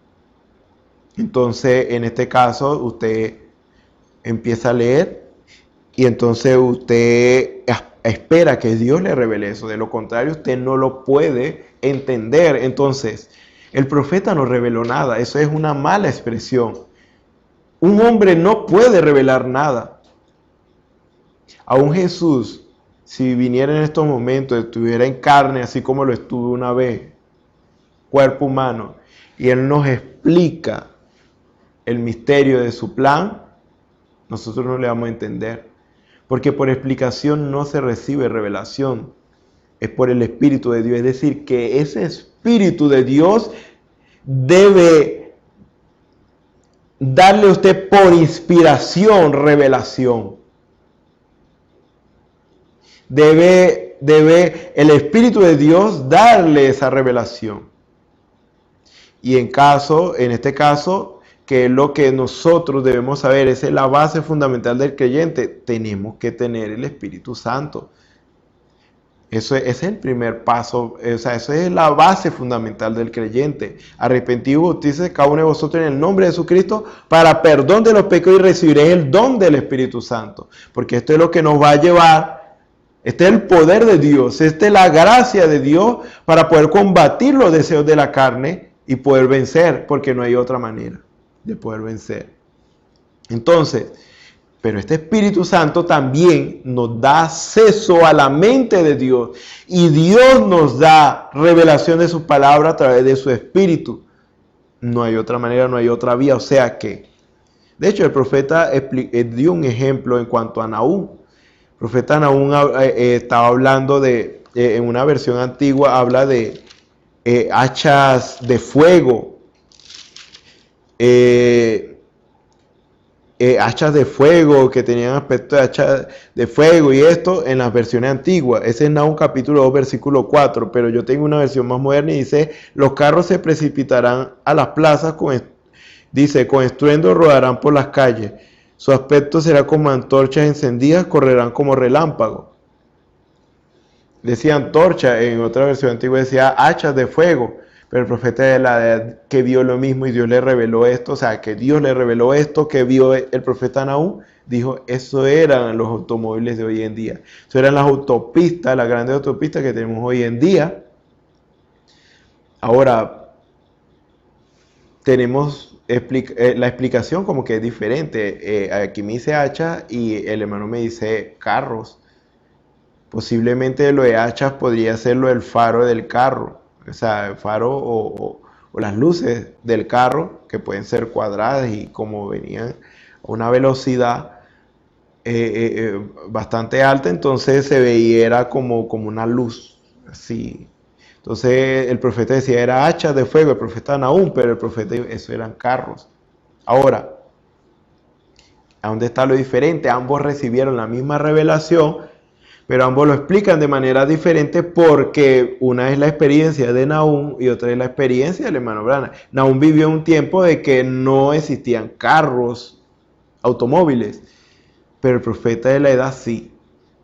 Entonces, en este caso, usted empieza a leer y entonces usted espera que Dios le revele eso. De lo contrario, usted no lo puede entender. Entonces, el profeta no reveló nada. Eso es una mala expresión. Un hombre no puede revelar nada. Aún Jesús, si viniera en estos momentos, estuviera en carne, así como lo estuvo una vez, cuerpo humano, y Él nos explica el misterio de su plan, nosotros no le vamos a entender. Porque por explicación no se recibe revelación. Es por el Espíritu de Dios. Es decir, que ese Espíritu de Dios debe darle a usted por inspiración revelación. Debe el Espíritu de Dios darle esa revelación. Y en este caso, que es lo que nosotros debemos saber, esa es la base fundamental del creyente, tenemos que tener el Espíritu Santo. Ese es el primer paso, esa es la base fundamental del creyente. Arrepentido y bautícese cada uno de vosotros en el nombre de Jesucristo para perdón de los pecados y recibiréis el don del Espíritu Santo. Porque esto es lo que nos va a llevar, este es el poder de Dios, esta es la gracia de Dios para poder combatir los deseos de la carne y poder vencer, porque no hay otra manera de poder vencer. Entonces, pero este Espíritu Santo también nos da acceso a la mente de Dios. Y Dios nos da revelación de su palabra a través de su Espíritu. No hay otra manera, no hay otra vía. O sea que, de hecho, el profeta dio un ejemplo en cuanto a Nahum. El profeta Nahum estaba hablando en una versión antigua, habla de hachas de fuego. Hachas de fuego que tenían aspecto de hachas de fuego, y esto en las versiones antiguas. Ese es Nahum capítulo 2 versículo 4, pero yo tengo una versión más moderna y dice: los carros se precipitarán a las plazas, con estruendo rodarán por las calles, su aspecto será como antorchas encendidas, correrán como relámpagos. Decía antorcha, en otra versión antigua decía hachas de fuego. Pero el profeta de la edad que vio lo mismo y Dios le reveló esto, o sea, que Dios le reveló esto que vio el profeta Nahum, dijo, eso eran los automóviles de hoy en día. Eso eran las autopistas, las grandes autopistas que tenemos hoy en día. Ahora, tenemos la explicación como que es diferente. Aquí me dice hacha y el hermano me dice carros. Posiblemente lo de hachas podría ser lo del faro del carro. O sea, el faro o las luces del carro, que pueden ser cuadradas y como venían a una velocidad bastante alta, entonces se veía era como una luz, así. Entonces el profeta decía era hachas de fuego, el profeta Nahum, pero el profeta, eso eran carros. Ahora, ¿a dónde está lo diferente? Ambos recibieron la misma revelación, pero ambos lo explican de manera diferente, porque una es la experiencia de Nahum y otra es la experiencia del hermano Branham. Nahum vivió un tiempo de que no existían carros, automóviles, pero el profeta de la edad sí.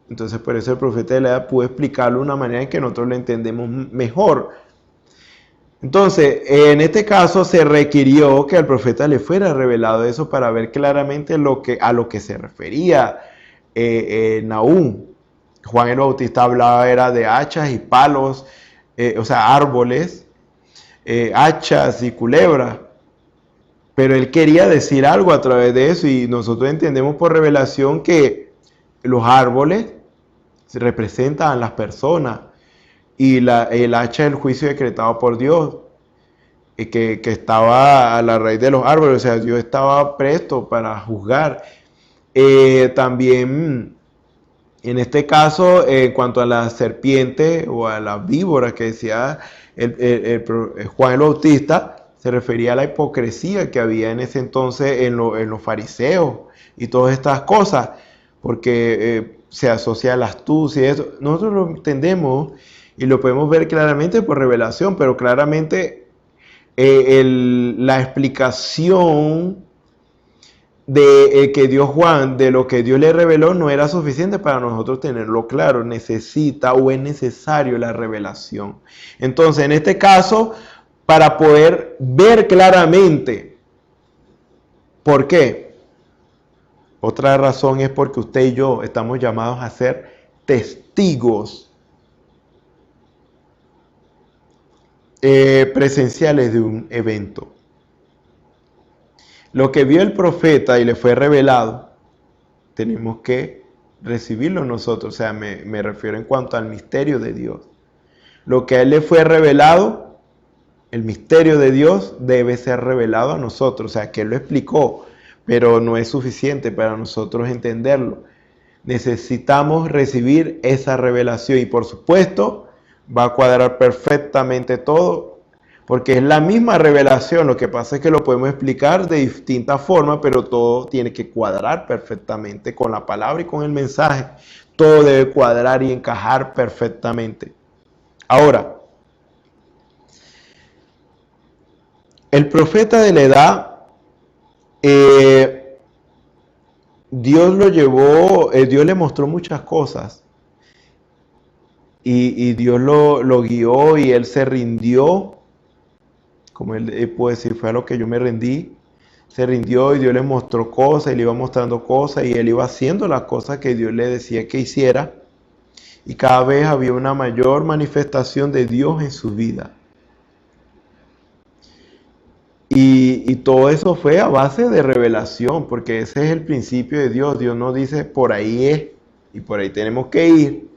Entonces por eso el profeta de la edad pudo explicarlo de una manera en que nosotros lo entendemos mejor. Entonces, en este caso se requirió que al profeta le fuera revelado eso para ver claramente a lo que se refería Nahum. Juan el Bautista hablaba era de hachas y palos, o sea, árboles, hachas y culebras. Pero él quería decir algo a través de eso, y nosotros entendemos por revelación que los árboles representan a las personas y el hacha del juicio decretado por Dios, que estaba a la raíz de los árboles, o sea, Dios estaba presto para juzgar. También, en este caso, en cuanto a la serpiente o a la víbora que decía Juan el Bautista, se refería a la hipocresía que había en ese entonces en los fariseos y todas estas cosas, porque se asocia a la astucia y eso. Nosotros lo entendemos y lo podemos ver claramente por revelación, pero claramente la explicación que dio Juan de lo que Dios le reveló no era suficiente para nosotros tenerlo claro. Necesita o es necesario la revelación. Entonces, en este caso, para poder ver claramente, ¿por qué? Otra razón es porque usted y yo estamos llamados a ser testigos presenciales de un evento. Lo que vio el profeta y le fue revelado, tenemos que recibirlo nosotros. O sea, me refiero en cuanto al misterio de Dios. Lo que a él le fue revelado, el misterio de Dios debe ser revelado a nosotros. O sea, que él lo explicó, pero no es suficiente para nosotros entenderlo. Necesitamos recibir esa revelación y por supuesto va a cuadrar perfectamente todo, porque es la misma revelación. Lo que pasa es que lo podemos explicar de distintas formas, pero todo tiene que cuadrar perfectamente con la palabra y con el mensaje. Todo debe cuadrar y encajar perfectamente. Ahora, el profeta de la edad, Dios lo llevó, Dios le mostró muchas cosas. Y Dios lo guió y él se rindió, como él puede decir, fue a lo que yo me rendí. Se rindió y Dios le mostró cosas y le iba mostrando cosas y él iba haciendo las cosas que Dios le decía que hiciera. Y cada vez había una mayor manifestación de Dios en su vida. Y todo eso fue a base de revelación, porque ese es el principio de Dios. Dios nos dice, por ahí es y por ahí tenemos que ir.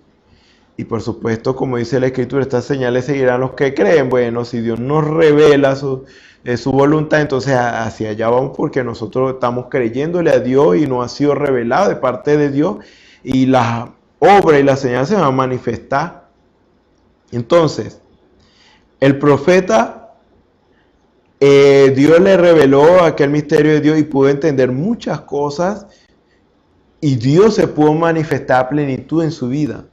Y por supuesto, como dice la Escritura, estas señales seguirán los que creen. Bueno, si Dios nos revela su voluntad, entonces hacia allá vamos, porque nosotros estamos creyéndole a Dios y nos ha sido revelado de parte de Dios. Y las obras y las señales se van a manifestar. Entonces, el profeta, Dios le reveló aquel misterio de Dios y pudo entender muchas cosas. Y Dios se pudo manifestar a plenitud en su vida.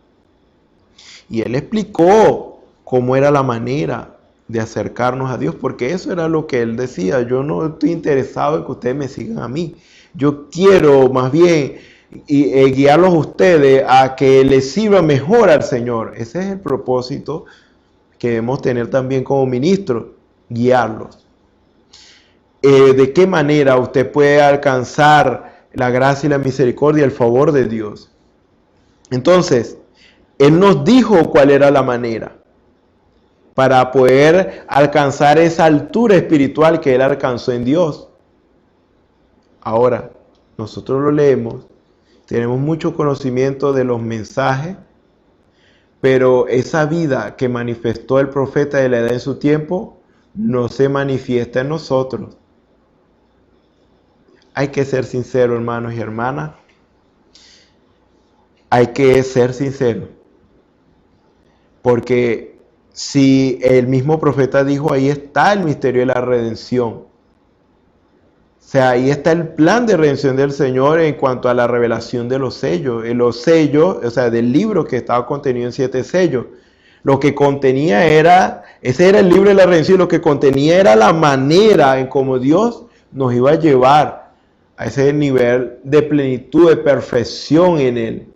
Y él explicó cómo era la manera de acercarnos a Dios, porque eso era lo que él decía. Yo no estoy interesado en que ustedes me sigan a mí. Yo quiero más bien guiarlos a ustedes a que les sirva mejor al Señor. Ese es el propósito que debemos tener también como ministros, guiarlos. ¿De qué manera usted puede alcanzar la gracia y la misericordia, el favor de Dios? Entonces, él nos dijo cuál era la manera para poder alcanzar esa altura espiritual que él alcanzó en Dios. Ahora, nosotros lo leemos, tenemos mucho conocimiento de los mensajes, pero esa vida que manifestó el profeta de la edad en su tiempo no se manifiesta en nosotros. Hay que ser sincero, hermanos y hermanas. Hay que ser sincero. Porque si el mismo profeta dijo, ahí está el misterio de la redención. O sea, ahí está el plan de redención del Señor en cuanto a la revelación de los sellos. Los sellos, o sea, del libro que estaba contenido en 7 sellos. Lo que contenía ese era el libro de la redención, lo que contenía era la manera en cómo Dios nos iba a llevar a ese nivel de plenitud, de perfección en Él.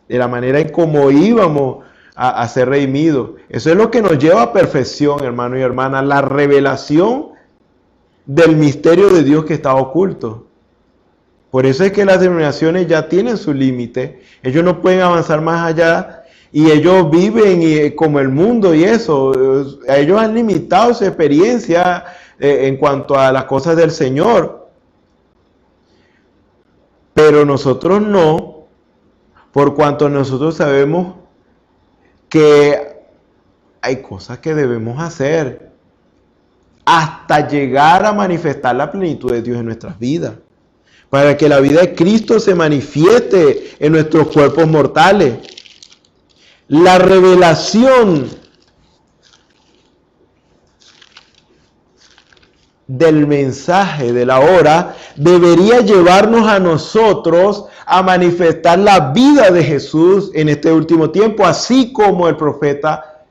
De la manera en cómo íbamos a ser redimidos. Eso es lo que nos lleva a perfección, hermano y hermana, la revelación del misterio de Dios que está oculto. Por eso es que las denominaciones ya tienen su límite. Ellos no pueden avanzar más allá y ellos viven como el mundo y eso. Ellos han limitado su experiencia en cuanto a las cosas del Señor. Pero nosotros no. por cuanto nosotros sabemos que hay cosas que debemos hacer hasta llegar a manifestar la plenitud de Dios en nuestras vidas, para que la vida de Cristo se manifieste en nuestros cuerpos mortales. La revelación del mensaje de la hora debería llevarnos a nosotros a manifestar la vida de Jesús en este último tiempo, así como el profeta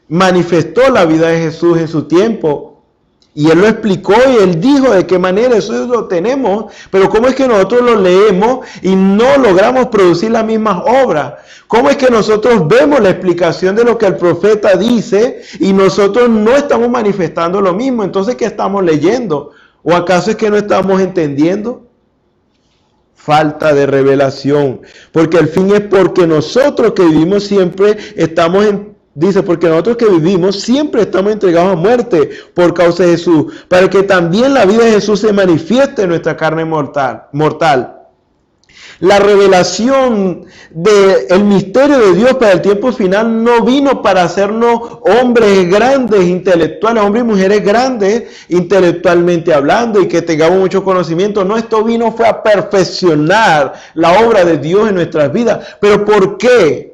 manifestó la vida de Jesús en su tiempo. Y él lo explicó y él dijo de qué manera eso lo tenemos, pero cómo es que nosotros lo leemos y no logramos producir las mismas obras. Cómo es que nosotros vemos la explicación de lo que el profeta dice y nosotros no estamos manifestando lo mismo. Entonces, ¿qué estamos leyendo? ¿O acaso es que no estamos entendiendo? Falta de revelación, porque el fin es porque nosotros que vivimos siempre estamos dice, porque nosotros que vivimos siempre estamos entregados a muerte por causa de Jesús, para que también la vida de Jesús se manifieste en nuestra carne mortal. La revelación del misterio de Dios para el tiempo final no vino para hacernos hombres grandes intelectuales, hombres y mujeres grandes intelectualmente hablando y que tengamos mucho conocimiento. No, esto fue a perfeccionar la obra de Dios en nuestras vidas. ¿Pero por qué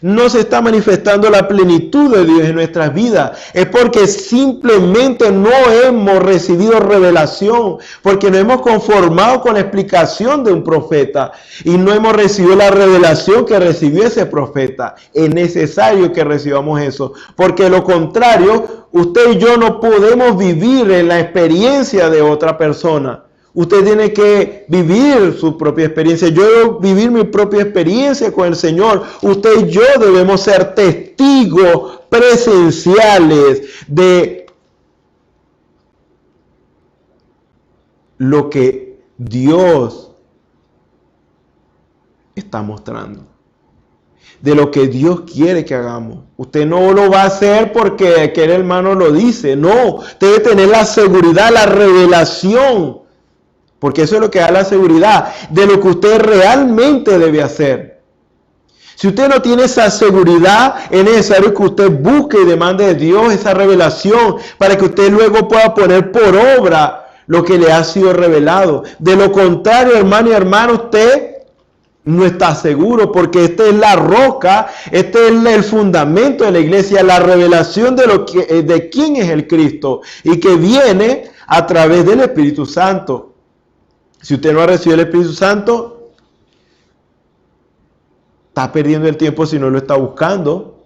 no se está manifestando la plenitud de Dios en nuestras vidas? Es porque simplemente no hemos recibido revelación, porque nos hemos conformado con la explicación de un profeta y no hemos recibido la revelación que recibió ese profeta. Es necesario que recibamos eso, porque de lo contrario, usted y yo no podemos vivir en la experiencia de otra persona. Usted tiene que vivir su propia experiencia. Yo debo vivir mi propia experiencia con el Señor. Usted y yo debemos ser testigos presenciales de lo que Dios está mostrando, de lo que Dios quiere que hagamos. Usted no lo va a hacer porque aquel hermano lo dice. No, debe tener la seguridad, la revelación. Porque eso es lo que da la seguridad de lo que usted realmente debe hacer. Si usted no tiene esa seguridad, es necesario que usted busque y demande de Dios esa revelación para que usted luego pueda poner por obra lo que le ha sido revelado. De lo contrario, hermano y hermano, usted no está seguro, porque esta es la roca, este es el fundamento de la iglesia, la revelación de quién es el Cristo y que viene a través del Espíritu Santo. Si usted no ha recibido el Espíritu Santo, está perdiendo el tiempo si no lo está buscando.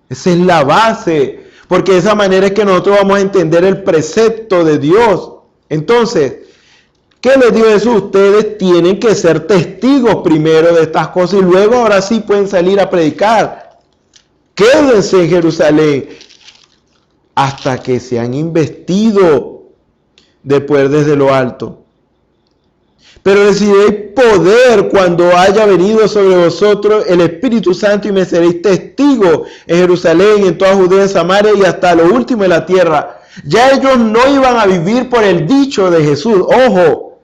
Esa es la base, porque de esa manera es que nosotros vamos a entender el precepto de Dios. Entonces, ¿qué les digo Jesús? Ustedes tienen que ser testigos primero de estas cosas y luego ahora sí pueden salir a predicar. Quédense en Jerusalén hasta que sean investido de poder desde lo alto. Pero recibiréis poder cuando haya venido sobre vosotros el Espíritu Santo y me seréis testigos en Jerusalén, en toda Judea, en Samaria y hasta lo último de la tierra. Ya ellos no iban a vivir por el dicho de Jesús. Ojo.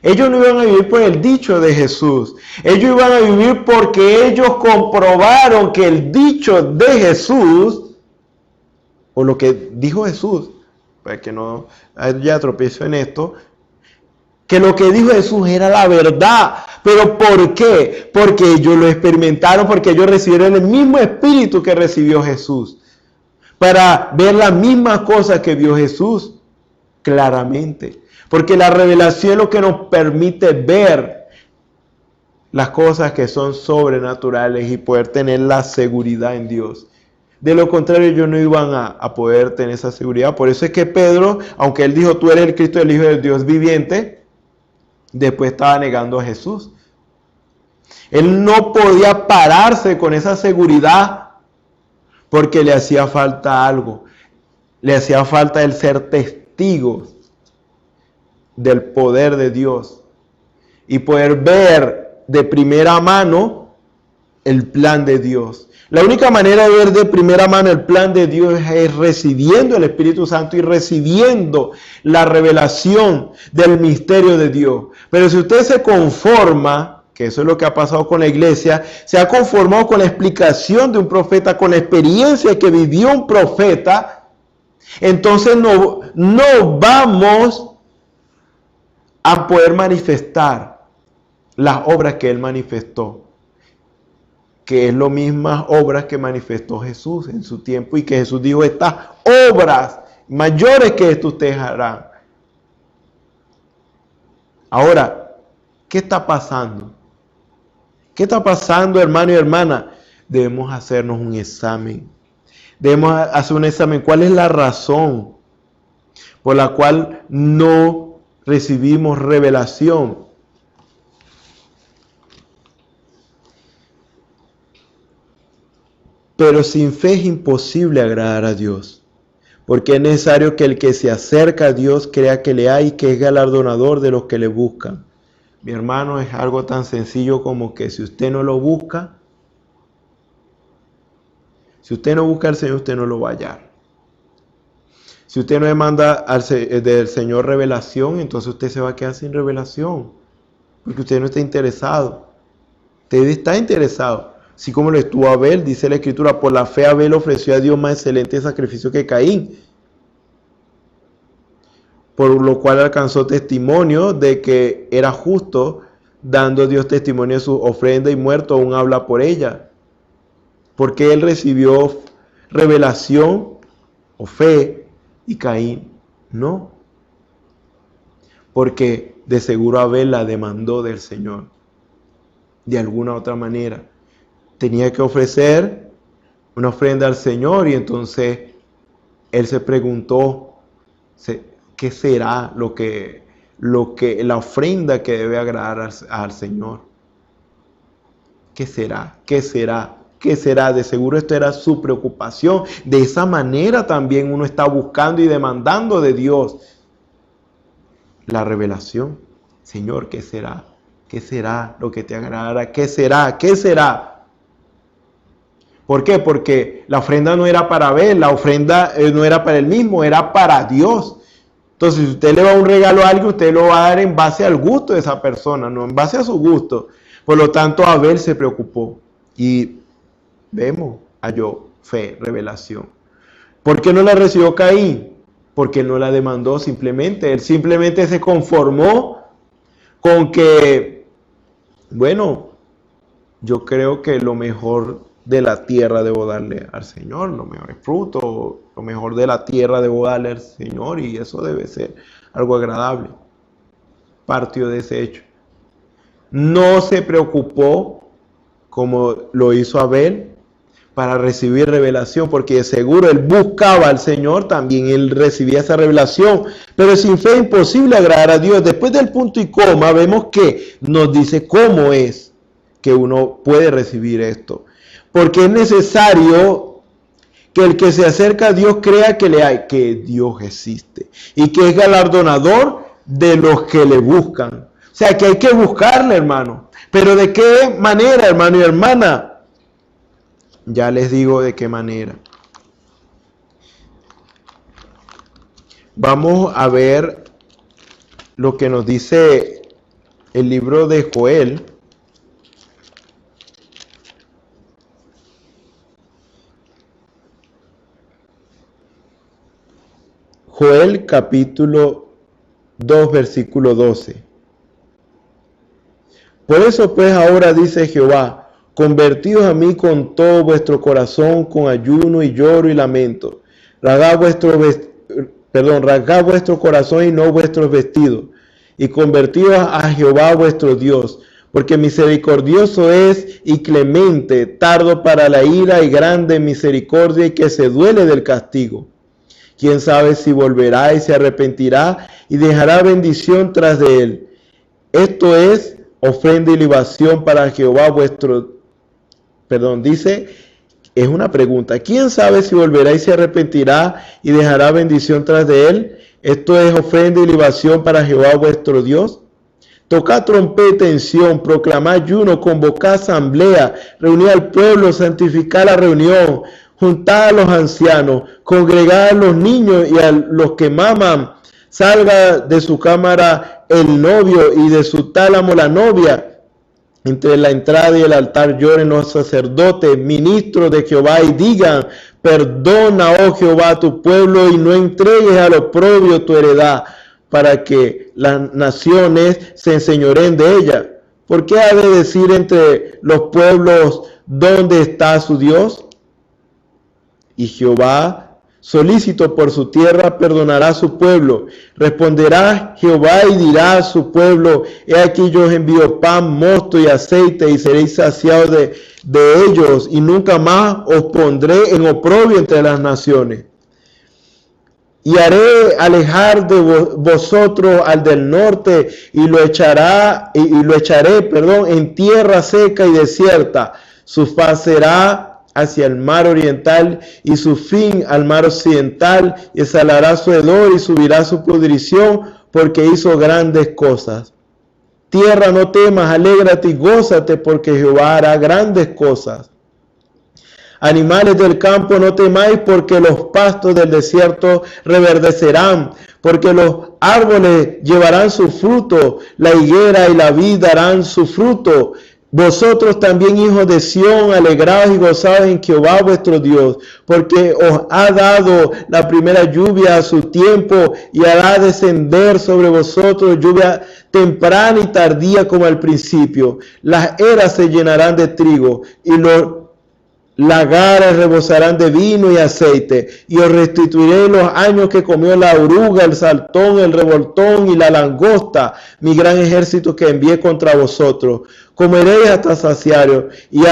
Ellos no iban a vivir por el dicho de Jesús. Ellos iban a vivir porque ellos comprobaron que el dicho de Jesús, o lo que dijo Jesús, para que no haya tropiezo en esto, que lo que dijo Jesús era la verdad. ¿Pero por qué? Porque ellos lo experimentaron, porque ellos recibieron el mismo espíritu que recibió Jesús, para ver las mismas cosas que vio Jesús claramente. Porque la revelación es lo que nos permite ver las cosas que son sobrenaturales y poder tener la seguridad en Dios. De lo contrario, ellos no iban a poder tener esa seguridad. Por eso es que Pedro, aunque él dijo, tú eres el Cristo, el Hijo del Dios viviente, después estaba negando a Jesús. Él no podía pararse con esa seguridad porque le hacía falta algo. Le hacía falta el ser testigo del poder de Dios y poder ver de primera mano el plan de Dios. La única manera de ver de primera mano el plan de Dios es recibiendo el Espíritu Santo y recibiendo la revelación del misterio de Dios. Pero si usted se conforma que eso es lo que ha pasado con la iglesia, se ha conformado con la explicación de un profeta, con la experiencia que vivió un profeta, entonces no vamos a poder manifestar las obras que él manifestó, que es lo mismas obras que manifestó Jesús en su tiempo, y que Jesús dijo: estas obras mayores que esto ustedes harán. Ahora, ¿qué está pasando? ¿Qué está pasando, hermano y hermana? Debemos hacernos un examen. Debemos hacer un examen. ¿Cuál es la razón por la cual no recibimos revelación? Pero sin fe es imposible agradar a Dios, porque es necesario que el que se acerca a Dios crea que le hay y que es galardonador de los que le buscan. Mi hermano, es algo tan sencillo como que si usted no lo busca, si usted no busca al Señor, usted no lo va a hallar. Si usted no demanda del Señor revelación, entonces usted se va a quedar sin revelación, porque usted no está interesado. Usted está interesado. Así como lo estuvo Abel, dice la Escritura: por la fe Abel ofreció a Dios más excelente sacrificio que Caín, por lo cual alcanzó testimonio de que era justo, dando Dios testimonio de su ofrenda, y muerto aún habla por ella. Porque él recibió revelación o fe y Caín no. Porque de seguro Abel la demandó del Señor. De alguna otra manera tenía que ofrecer una ofrenda al Señor, y entonces él se preguntó: ¿qué será la ofrenda que debe agradar al Señor? ¿Qué será? ¿Qué será? ¿Qué será? De seguro esto era su preocupación. De esa manera también uno está buscando y demandando de Dios la revelación. Señor, ¿qué será? ¿Qué será lo que te agradará? ¿Qué será? ¿Qué será? ¿Por qué? Porque la ofrenda no era para Abel, la ofrenda no era para él mismo, era para Dios. Entonces, si usted le va un regalo a alguien, usted lo va a dar en base al gusto de esa persona, no en base a su gusto. Por lo tanto, Abel se preocupó y vemos, halló fe, revelación. ¿Por qué no la recibió Caín? Porque no la demandó simplemente. Él simplemente se conformó con que, bueno, yo creo que lo mejor de la tierra debo darle al Señor, los mejores frutos, lo mejor de la tierra debo darle al Señor, y eso debe ser algo agradable. Partió de ese hecho. No se preocupó como lo hizo Abel para recibir revelación, porque de seguro él buscaba al Señor, también él recibía esa revelación, pero sin fe es imposible agradar a Dios. Después del punto y coma vemos que nos dice cómo es que uno puede recibir esto. Porque es necesario que el que se acerca a Dios crea que le hay, que Dios existe y que es galardonador de los que le buscan. O sea, que hay que buscarle, hermano. Pero ¿de qué manera, hermano y hermana? Ya les digo de qué manera. Vamos a ver lo que nos dice el libro de Joel. Joel capítulo 2 versículo 12. Por eso pues ahora dice Jehová: convertíos a mí con todo vuestro corazón, con ayuno y lloro y lamento. Rasgad vuestro corazón y no vuestros vestidos, y convertíos a Jehová vuestro Dios, porque misericordioso es y clemente, tardo para la ira y grande en misericordia, y que se duele del castigo. Quién sabe si volverá y se arrepentirá y dejará bendición tras de él. Esto es ofrenda y libación para Jehová vuestro. Es una pregunta. ¿Quién sabe si volverá y se arrepentirá y dejará bendición tras de él? Esto es ofrenda y libación para Jehová vuestro Dios. Tocad trompeta en Sión, proclamad ayuno, convocad asamblea, reunid al pueblo, santificad la reunión, juntad a los ancianos, congregad a los niños y a los que maman. Salga de su cámara el novio y de su tálamo la novia. entre la entrada y el altar lloren los sacerdotes, ministros de Jehová, y digan: perdona, oh Jehová, a tu pueblo, y no entregues al oprobio tu heredad, para que las naciones se enseñoreen de ella. ¿Por qué ha de decir entre los pueblos: ¿dónde está su Dios? Y Jehová, solícito por su tierra, perdonará a su pueblo. Responderá Jehová y dirá a su pueblo: he aquí yo os envío pan, mosto y aceite, y seréis saciados de ellos, y nunca más os pondré en oprobio entre las naciones. Y haré alejar de vosotros al del norte, y lo echaré, en tierra seca y desierta. Su faz será hacia el mar oriental, y su fin al mar occidental, y exhalará su hedor y subirá su pudrición, porque hizo grandes cosas. Tierra, no temas, alégrate y gózate, porque Jehová hará grandes cosas. Animales del campo, no temáis, porque los pastos del desierto reverdecerán, porque los árboles llevarán su fruto, la higuera y la vid darán su fruto. Vosotros también, hijos de Sión, alegraos y gozaos en Jehová vuestro Dios, porque os ha dado la primera lluvia a su tiempo, y hará descender sobre vosotros lluvia temprana y tardía como al principio. Las eras se llenarán de trigo, y los lagares rebosarán de vino y aceite, y os restituiré los años que comió la oruga, el saltón, el revoltón y la langosta, mi gran ejército que envié contra vosotros. Comeréis hasta saciaros, y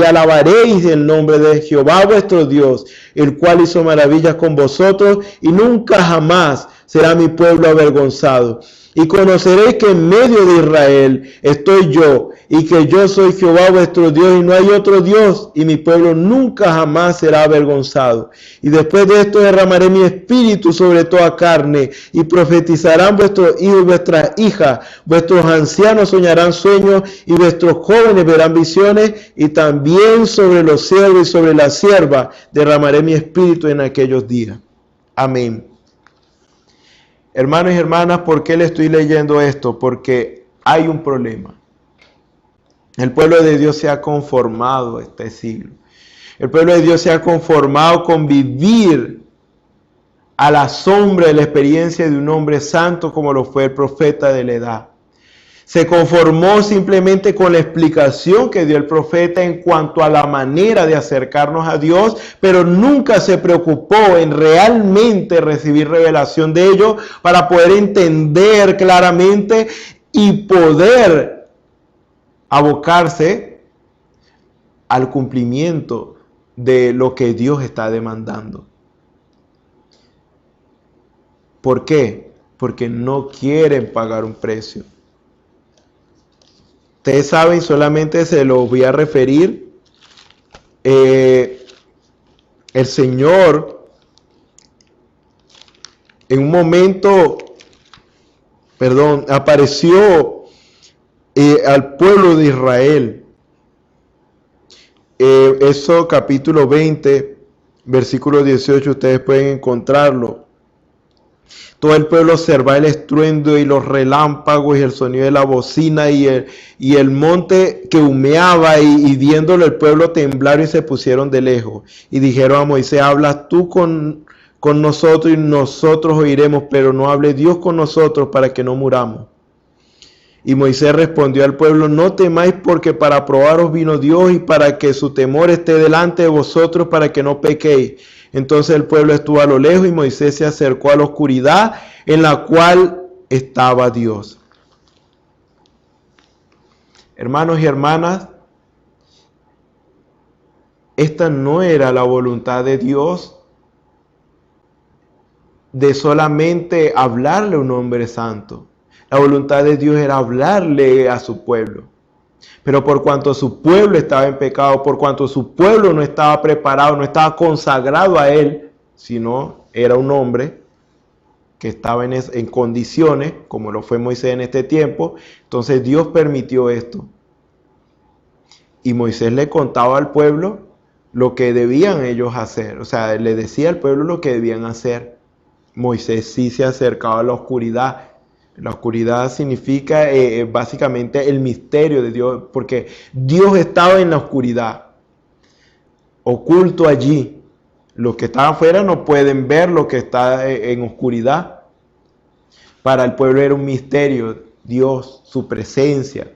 alabaréis el nombre de Jehová vuestro Dios, el cual hizo maravillas con vosotros, y nunca jamás será mi pueblo avergonzado. Y conoceréis que en medio de Israel estoy yo, y que yo soy Jehová vuestro Dios, y no hay otro Dios, y mi pueblo nunca jamás será avergonzado. Y después de esto derramaré mi espíritu sobre toda carne, y profetizarán vuestros hijos y vuestras hijas, vuestros ancianos soñarán sueños, y vuestros jóvenes verán visiones, y también sobre los siervos y sobre la sierva derramaré mi espíritu en aquellos días. Amén. Hermanos y hermanas, ¿por qué le estoy leyendo esto? Porque hay un problema. El pueblo de Dios se ha conformado a este siglo. El pueblo de Dios se ha conformado con vivir a la sombra de la experiencia de un hombre santo como lo fue el profeta de la edad. Se conformó simplemente con la explicación que dio el profeta en cuanto a la manera de acercarnos a Dios, pero nunca se preocupó en realmente recibir revelación de ello para poder entender claramente y poder abocarse al cumplimiento de lo que Dios está demandando. ¿Por qué? Porque no quieren pagar un precio. Ustedes saben, solamente se los voy a referir. El Señor en un momento, apareció al pueblo de Israel. Eso capítulo 20, versículo 18, ustedes pueden encontrarlo. Todo el pueblo observaba el estruendo y los relámpagos y el sonido de la bocina y el monte que humeaba, y viéndolo el pueblo temblaron y se pusieron de lejos. Y dijeron a Moisés: habla tú con nosotros y nosotros oiremos, pero no hable Dios con nosotros para que no muramos. Y Moisés respondió al pueblo: no temáis, porque para probaros vino Dios, y para que su temor esté delante de vosotros, para que no pequéis. Entonces el pueblo estuvo a lo lejos, y Moisés se acercó a la oscuridad en la cual estaba Dios. Hermanos y hermanas, esta no era la voluntad de Dios de solamente hablarle a un hombre santo. La voluntad de Dios era hablarle a su pueblo. Pero por cuanto su pueblo estaba en pecado, por cuanto su pueblo no estaba preparado, no estaba consagrado a Él, sino era un hombre que estaba en condiciones, como lo fue Moisés en este tiempo, entonces Dios permitió esto. Y Moisés le contaba al pueblo lo que debían ellos hacer. O sea, le decía al pueblo lo que debían hacer. Moisés sí se acercaba a la oscuridad. La oscuridad significa básicamente el misterio de Dios, porque Dios estaba en la oscuridad, oculto allí. Los que están afuera no pueden ver lo que está en oscuridad. Para el pueblo era un misterio, Dios, su presencia.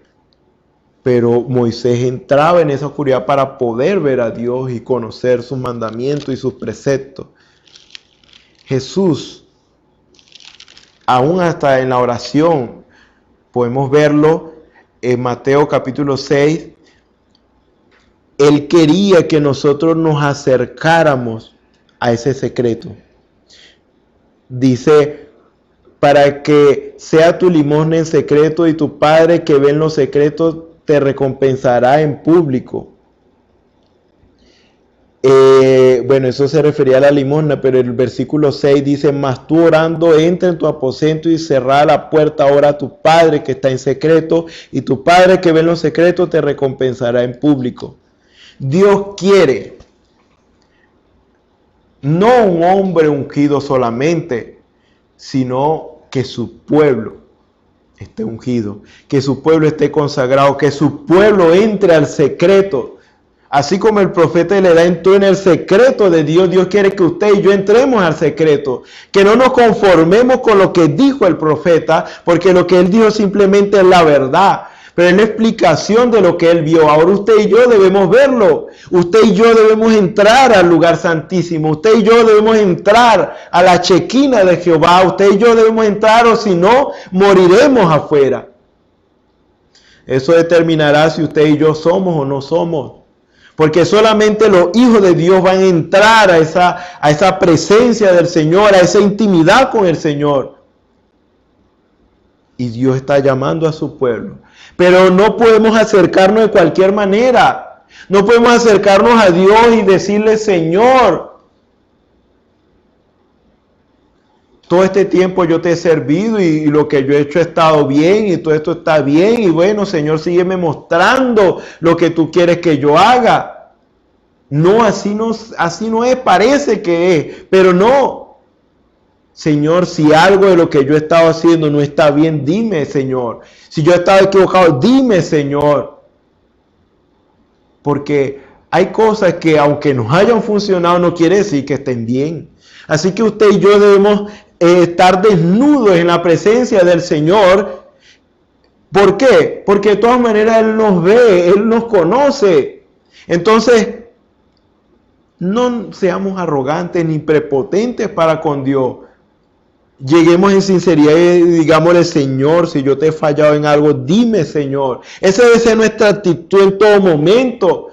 Pero Moisés entraba en esa oscuridad para poder ver a Dios y conocer sus mandamientos y sus preceptos. Jesús, aún hasta en la oración, podemos verlo en Mateo capítulo 6, Él quería que nosotros nos acercáramos a ese secreto. Dice, para que sea tu limosna en secreto y tu Padre que ve en los secretos te recompensará en público. Bueno, eso se refería a la limosna, pero el versículo 6 dice, mas tú orando entra en tu aposento y cerrá la puerta ahora a tu Padre que está en secreto, y tu Padre que ve en los secretos te recompensará en público. Dios quiere no un hombre ungido solamente, sino que su pueblo esté ungido, que su pueblo esté consagrado, que su pueblo entre al secreto. Así como el profeta le da entró en el secreto de Dios, Dios quiere que usted y yo entremos al secreto, que no nos conformemos con lo que dijo el profeta, porque lo que él dijo simplemente es la verdad, pero es la explicación de lo que él vio. Ahora usted y yo debemos verlo, usted y yo debemos entrar al lugar santísimo, usted y yo debemos entrar a la chequina de Jehová, usted y yo debemos entrar, o si no, moriremos afuera. Eso determinará si usted y yo somos o no somos. Porque solamente los hijos de Dios van a entrar a esa presencia del Señor, a esa intimidad con el Señor. Y Dios está llamando a su pueblo. Pero no podemos acercarnos de cualquier manera. No podemos acercarnos a Dios y decirle, Señor, todo este tiempo yo te he servido y lo que yo he hecho ha estado bien y todo esto está bien. Y bueno, Señor, sígueme mostrando lo que tú quieres que yo haga. No, así no es, parece que es, pero no. Señor, si algo de lo que yo he estado haciendo no está bien, dime, Señor. Si yo he estado equivocado, dime, Señor. Porque hay cosas que aunque nos hayan funcionado, no quiere decir que estén bien. Así que usted y yo debemos estar desnudos en la presencia del Señor. ¿Por qué? Porque de todas maneras Él nos ve, Él nos conoce. Entonces, no seamos arrogantes ni prepotentes para con Dios. Lleguemos en sinceridad y digámosle, Señor, si yo te he fallado en algo, dime, Señor. Esa debe ser nuestra actitud en todo momento.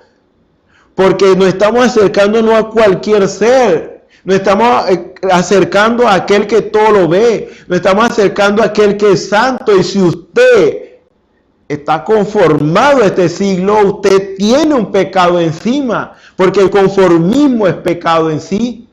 Porque nos estamos acercándonos a cualquier ser. Nos estamos acercando a aquel que todo lo ve. Nos estamos acercando a aquel que es santo. Y si usted está conformado a este siglo, usted tiene un pecado encima. Porque el conformismo es pecado en sí.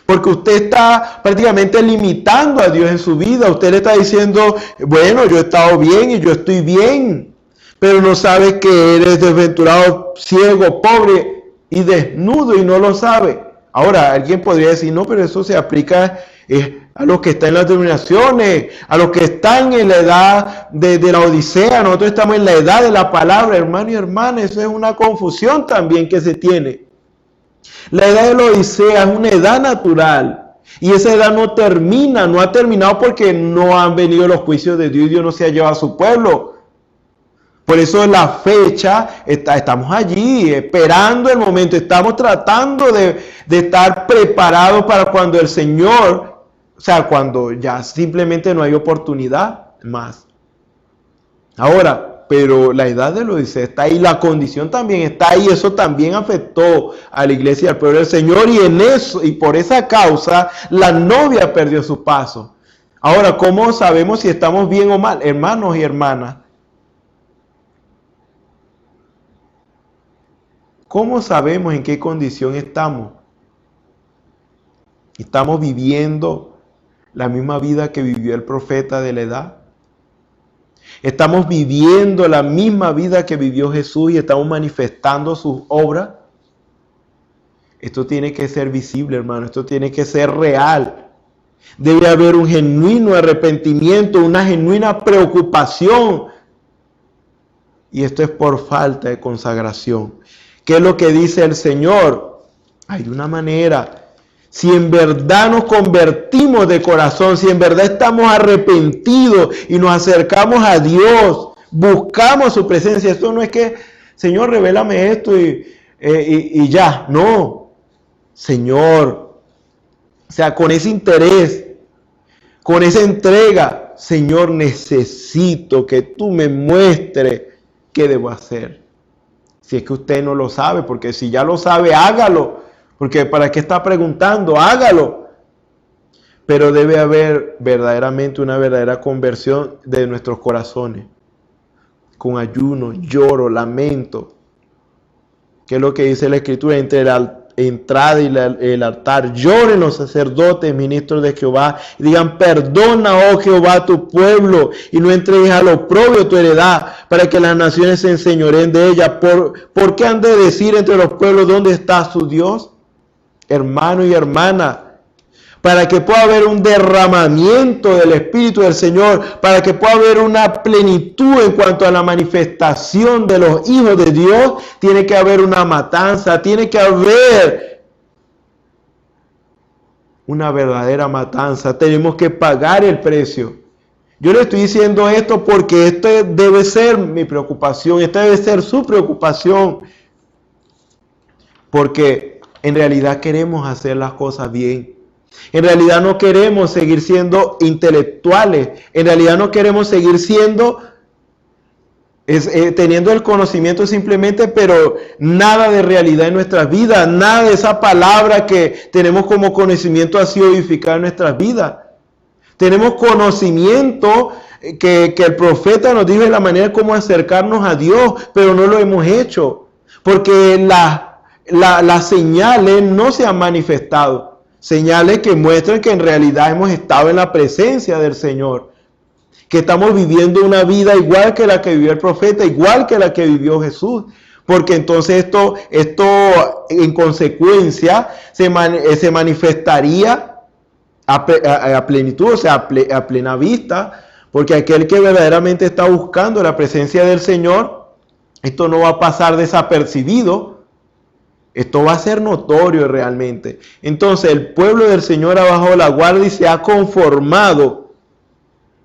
Porque usted está prácticamente limitando a Dios en su vida. Usted le está diciendo, bueno, yo he estado bien y yo estoy bien. Pero no sabe que eres desventurado, ciego, pobre y desnudo y no lo sabe. Ahora, alguien podría decir, no, pero eso se aplica a los que están en las denominaciones, a los que están en la edad de la Odisea. Nosotros estamos en la edad de la palabra, hermano y hermana. Eso es una confusión también que se tiene. La edad de la Odisea es una edad natural. Y esa edad no termina, no ha terminado porque no han venido los juicios de Dios y Dios no se ha llevado a su pueblo. Por eso la fecha, estamos allí esperando el momento, estamos tratando de estar preparados para cuando el Señor, o sea, cuando ya simplemente no hay oportunidad más. Ahora, pero la edad de la Odisea está ahí, la condición también está ahí, eso también afectó a la iglesia y al pueblo del Señor, y en eso, y por esa causa, la novia perdió su paso. Ahora, ¿cómo sabemos si estamos bien o mal, hermanos y hermanas? ¿Cómo sabemos en qué condición estamos? ¿Estamos viviendo la misma vida que vivió el profeta de la edad? ¿Estamos viviendo la misma vida que vivió Jesús y estamos manifestando sus obras? Esto tiene que ser visible, hermano. Esto tiene que ser real. Debe haber un genuino arrepentimiento, una genuina preocupación. Y esto es por falta de consagración. ¿Qué es lo que dice el Señor? Hay una manera. Si en verdad nos convertimos de corazón, si en verdad estamos arrepentidos y nos acercamos a Dios, buscamos su presencia. Esto no es que, Señor, revélame esto y ya. No, Señor, o sea, con ese interés, con esa entrega, Señor, necesito que tú me muestres qué debo hacer. Si es que usted no lo sabe, porque si ya lo sabe, hágalo. Porque ¿para qué está preguntando? Hágalo. Pero debe haber verdaderamente una verdadera conversión de nuestros corazones. Con ayuno, lloro, lamento. ¿Qué es lo que dice la Escritura? Entre la entrada y el altar lloren los sacerdotes, ministros de Jehová, y digan: perdona, oh Jehová, tu pueblo, y no entregues a lo propio tu heredad, para que las naciones se enseñoreen de ella. ¿Por qué han de decir entre los pueblos dónde está su Dios? Hermano y hermana, para que pueda haber un derramamiento del Espíritu del Señor, para que pueda haber una plenitud en cuanto a la manifestación de los hijos de Dios, tiene que haber una matanza, tiene que haber una verdadera matanza. Tenemos que pagar el precio. Yo le estoy diciendo esto porque esto debe ser mi preocupación, esta debe ser su preocupación, porque en realidad queremos hacer las cosas bien. En realidad no queremos seguir siendo intelectuales. En realidad no queremos seguir siendo, teniendo el conocimiento simplemente, pero nada de realidad en nuestras vidas. Nada de esa palabra que tenemos como conocimiento ha sido edificada en nuestras vidas. Tenemos conocimiento que el profeta nos dijo de la manera como acercarnos a Dios, pero no lo hemos hecho. Porque las señales no se han manifestado. Señales que muestran que en realidad hemos estado en la presencia del Señor. Que estamos viviendo una vida igual que la que vivió el profeta, igual que la que vivió Jesús. Porque entonces esto en consecuencia se manifestaría a plenitud, o sea, a plena vista. Porque aquel que verdaderamente está buscando la presencia del Señor, esto no va a pasar desapercibido. Esto va a ser notorio realmente. Entonces el pueblo del Señor ha bajado la guardia y se ha conformado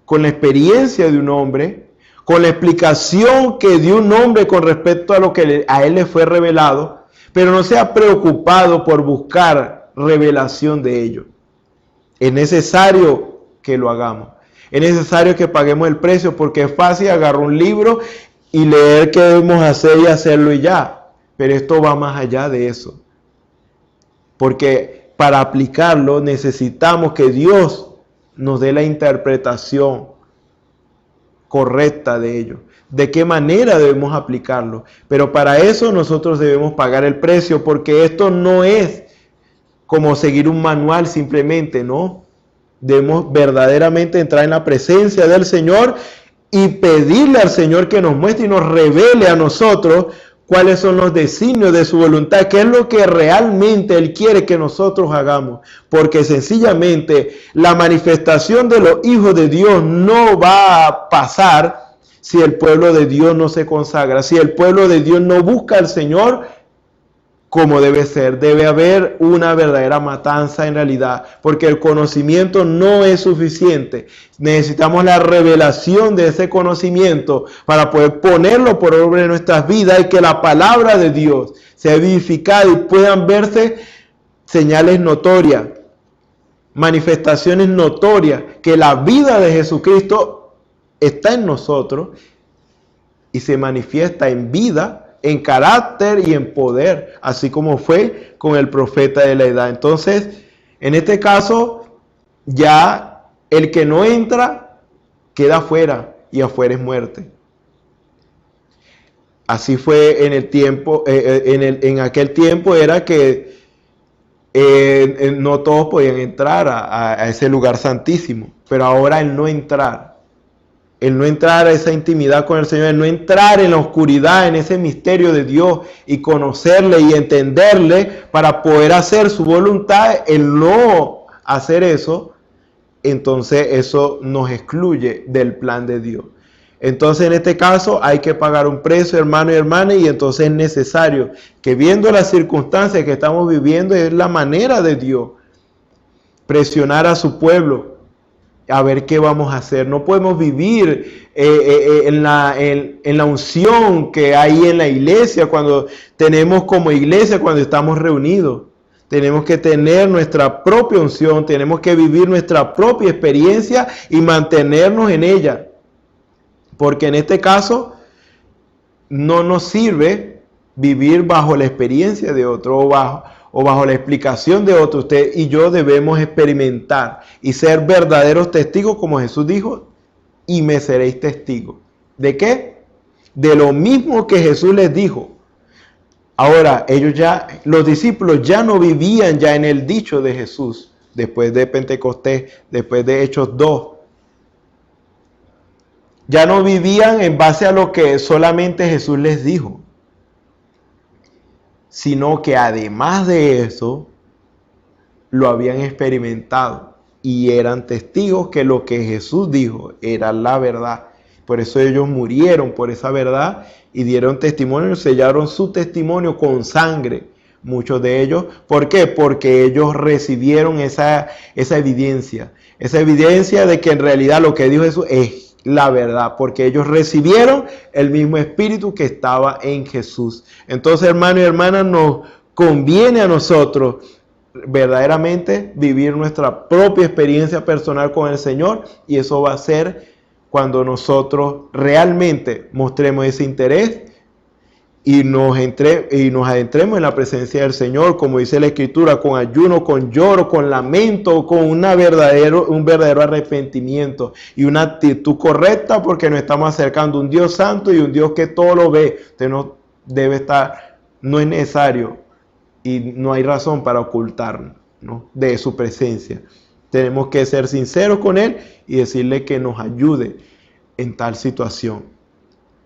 con la experiencia de un hombre, con la explicación que dio un hombre con respecto a lo que a él le fue revelado, pero no se ha preocupado por buscar revelación de ello. Es necesario que lo hagamos. Es necesario que paguemos el precio, porque es fácil agarrar un libro y leer qué debemos hacer y hacerlo y ya. Pero esto va más allá de eso. Porque para aplicarlo necesitamos que Dios nos dé la interpretación correcta de ello. De qué manera debemos aplicarlo. Pero para eso nosotros debemos pagar el precio, porque esto no es como seguir un manual simplemente, ¿no? Debemos verdaderamente entrar en la presencia del Señor y pedirle al Señor que nos muestre y nos revele a nosotros cuáles son los designios de su voluntad, qué es lo que realmente Él quiere que nosotros hagamos. Porque sencillamente la manifestación de los hijos de Dios no va a pasar si el pueblo de Dios no se consagra, si el pueblo de Dios no busca al Señor como debe ser. Debe haber una verdadera matanza en realidad, porque el conocimiento no es suficiente. Necesitamos la revelación de ese conocimiento para poder ponerlo por obra en nuestras vidas y que la palabra de Dios sea vivificada y puedan verse señales notorias, manifestaciones notorias, que la vida de Jesucristo está en nosotros y se manifiesta en vida, en carácter y en poder, así como fue con el profeta de la edad. Entonces, en este caso, ya el que no entra queda afuera, y afuera es muerte. Así fue en el tiempo, en aquel tiempo era que no todos podían entrar a ese lugar santísimo, pero ahora el no entrar a esa intimidad con el Señor, el no entrar en la oscuridad, en ese misterio de Dios y conocerle y entenderle para poder hacer su voluntad, el no hacer eso, entonces eso nos excluye del plan de Dios. Entonces en este caso hay que pagar un precio, hermano y hermana, y entonces es necesario que, viendo las circunstancias que estamos viviendo, es la manera de Dios presionar a su pueblo a ver qué vamos a hacer. No podemos vivir en la unción que hay en la iglesia, cuando tenemos como iglesia, cuando estamos reunidos. Tenemos que tener nuestra propia unción, tenemos que vivir nuestra propia experiencia y mantenernos en ella. Porque en este caso no nos sirve vivir bajo la experiencia de otro o bajo la explicación de otro. Usted y yo debemos experimentar y ser verdaderos testigos, como Jesús dijo, y me seréis testigos. ¿De qué? De lo mismo que Jesús les dijo. Ahora, los discípulos ya no vivían ya en el dicho de Jesús, después de Pentecostés, después de Hechos 2. Ya no vivían en base a lo que solamente Jesús les dijo, sino que además de eso, lo habían experimentado y eran testigos que lo que Jesús dijo era la verdad. Por eso ellos murieron por esa verdad y dieron testimonio, sellaron su testimonio con sangre. Muchos de ellos, ¿por qué? Porque ellos recibieron esa evidencia de que en realidad lo que dijo Jesús es la verdad, porque ellos recibieron el mismo espíritu que estaba en Jesús. Entonces, hermanos y hermanas, nos conviene a nosotros verdaderamente vivir nuestra propia experiencia personal con el Señor, y eso va a ser cuando nosotros realmente mostremos ese interés y nos adentremos en la presencia del Señor, como dice la Escritura, con ayuno, con lloro, con lamento, con un verdadero arrepentimiento y una actitud correcta, porque nos estamos acercando a un Dios santo y un Dios que todo lo ve. Usted no es necesario y no hay razón para ocultarnos, ¿no?, de su presencia. Tenemos que ser sinceros con Él y decirle que nos ayude en tal situación.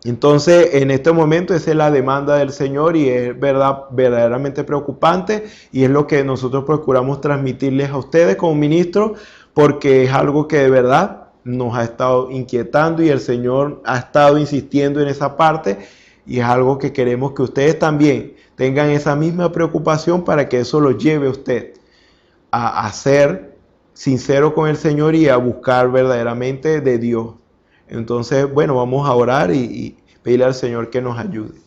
Entonces, en este momento esa es la demanda del Señor y es verdaderamente preocupante, y es lo que nosotros procuramos transmitirles a ustedes como ministros, porque es algo que de verdad nos ha estado inquietando y el Señor ha estado insistiendo en esa parte, y es algo que queremos que ustedes también tengan esa misma preocupación, para que eso lo lleve a usted a ser sincero con el Señor y a buscar verdaderamente de Dios. Entonces, bueno, vamos a orar y pedirle al Señor que nos ayude.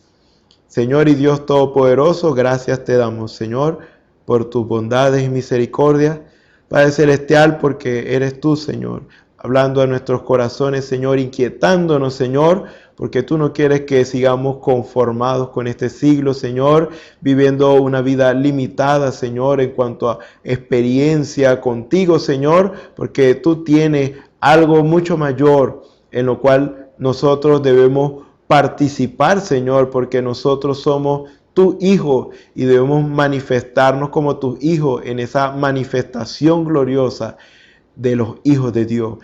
Señor y Dios Todopoderoso, gracias te damos, Señor, por tus bondades y misericordias. Padre Celestial, porque eres tú, Señor, hablando a nuestros corazones, Señor, inquietándonos, Señor, porque tú no quieres que sigamos conformados con este siglo, Señor, viviendo una vida limitada, Señor, en cuanto a experiencia contigo, Señor, porque tú tienes algo mucho mayor en lo cual nosotros debemos participar, Señor, porque nosotros somos tus hijos y debemos manifestarnos como tus hijos en esa manifestación gloriosa de los hijos de Dios.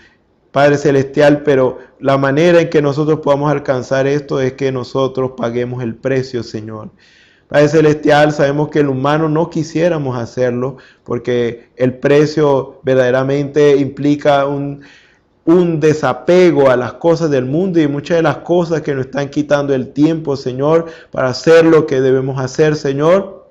Padre Celestial, pero la manera en que nosotros podamos alcanzar esto es que nosotros paguemos el precio, Señor. Padre Celestial, sabemos que el humano no quisiéramos hacerlo, porque el precio verdaderamente implica un desapego a las cosas del mundo y muchas de las cosas que nos están quitando el tiempo, Señor, para hacer lo que debemos hacer, Señor.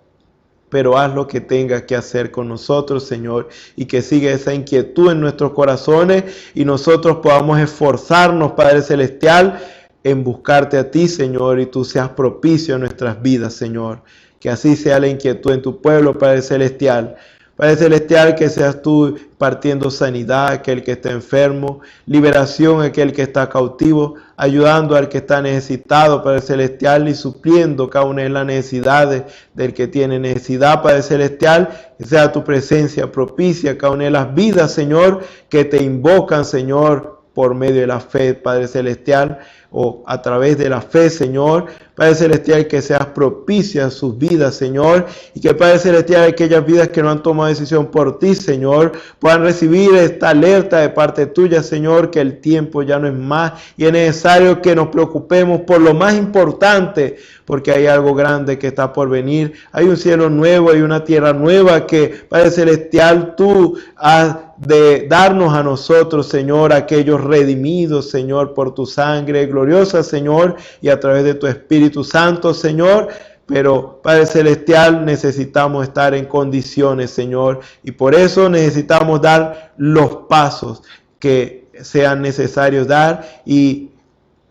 Pero haz lo que tengas que hacer con nosotros, Señor, y que siga esa inquietud en nuestros corazones y nosotros podamos esforzarnos, Padre Celestial, en buscarte a ti, Señor, y tú seas propicio a nuestras vidas, Señor. Que así sea la inquietud en tu pueblo, Padre Celestial. Padre Celestial, que seas tú partiendo sanidad a aquel que está enfermo, liberación a aquel que está cautivo, ayudando al que está necesitado, Padre Celestial, y supliendo cada una de las necesidades del que tiene necesidad, Padre Celestial. Que sea tu presencia propicia a cada una de las vidas, Señor, que te invocan, Señor, por medio de la fe, Padre Celestial, o a través de la fe, Señor. Padre Celestial, que seas propicia a sus vidas, Señor, y que, Padre Celestial, aquellas vidas que no han tomado decisión por ti, Señor, puedan recibir esta alerta de parte tuya, Señor, que el tiempo ya no es más y es necesario que nos preocupemos por lo más importante, porque hay algo grande que está por venir. Hay un cielo nuevo y una tierra nueva que, Padre Celestial, tú has de darnos a nosotros, Señor, aquellos redimidos, Señor, por tu sangre gloriosa, Señor, y a través de tu Espíritu Santo, Señor. Pero, Padre Celestial, necesitamos estar en condiciones, Señor, y por eso necesitamos dar los pasos que sean necesarios dar y,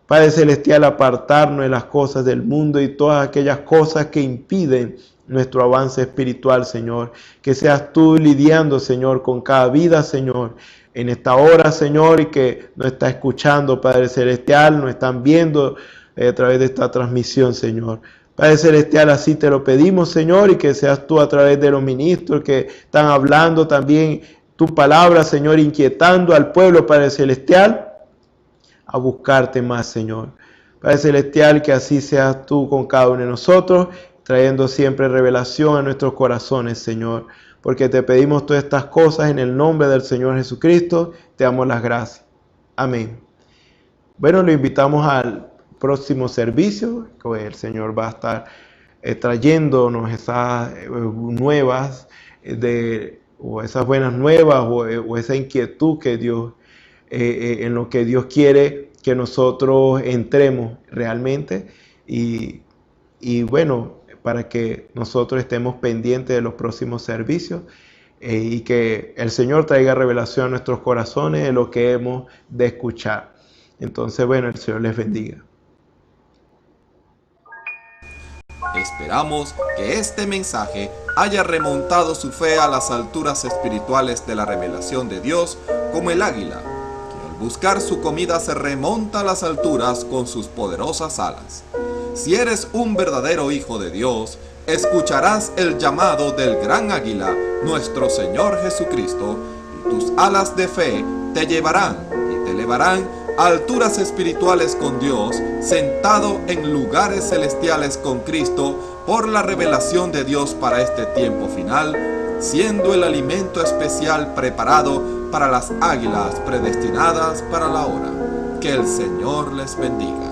Padre Celestial, apartarnos de las cosas del mundo y todas aquellas cosas que impiden nuestro avance espiritual, Señor. Que seas tú lidiando, Señor, con cada vida, Señor, en esta hora, Señor, y que nos está escuchando, Padre Celestial, nos están viendo a través de esta transmisión, Señor. Padre Celestial, así te lo pedimos, Señor, y que seas tú a través de los ministros que están hablando también tu palabra, Señor, inquietando al pueblo, Padre Celestial, a buscarte más, Señor. Padre Celestial, que así seas tú con cada uno de nosotros, trayendo siempre revelación a nuestros corazones, Señor, porque te pedimos todas estas cosas en el nombre del Señor Jesucristo. Te damos las gracias. Amén. Bueno, lo invitamos al próximo servicio, que el Señor va a estar trayéndonos esas nuevas, o esas buenas nuevas, o esa inquietud que Dios, en lo que Dios quiere que nosotros entremos realmente. Y bueno, para que nosotros estemos pendientes de los próximos servicios y que el Señor traiga revelación a nuestros corazones de lo que hemos de escuchar. Entonces, bueno, el Señor les bendiga. Esperamos que este mensaje haya remontado su fe a las alturas espirituales de la revelación de Dios, como el águila, que al buscar su comida se remonta a las alturas con sus poderosas alas. Si eres un verdadero hijo de Dios, escucharás el llamado del gran águila, nuestro Señor Jesucristo, y tus alas de fe te llevarán y te elevarán a alturas espirituales con Dios, sentado en lugares celestiales con Cristo, por la revelación de Dios para este tiempo final, siendo el alimento especial preparado para las águilas predestinadas para la hora. Que el Señor les bendiga.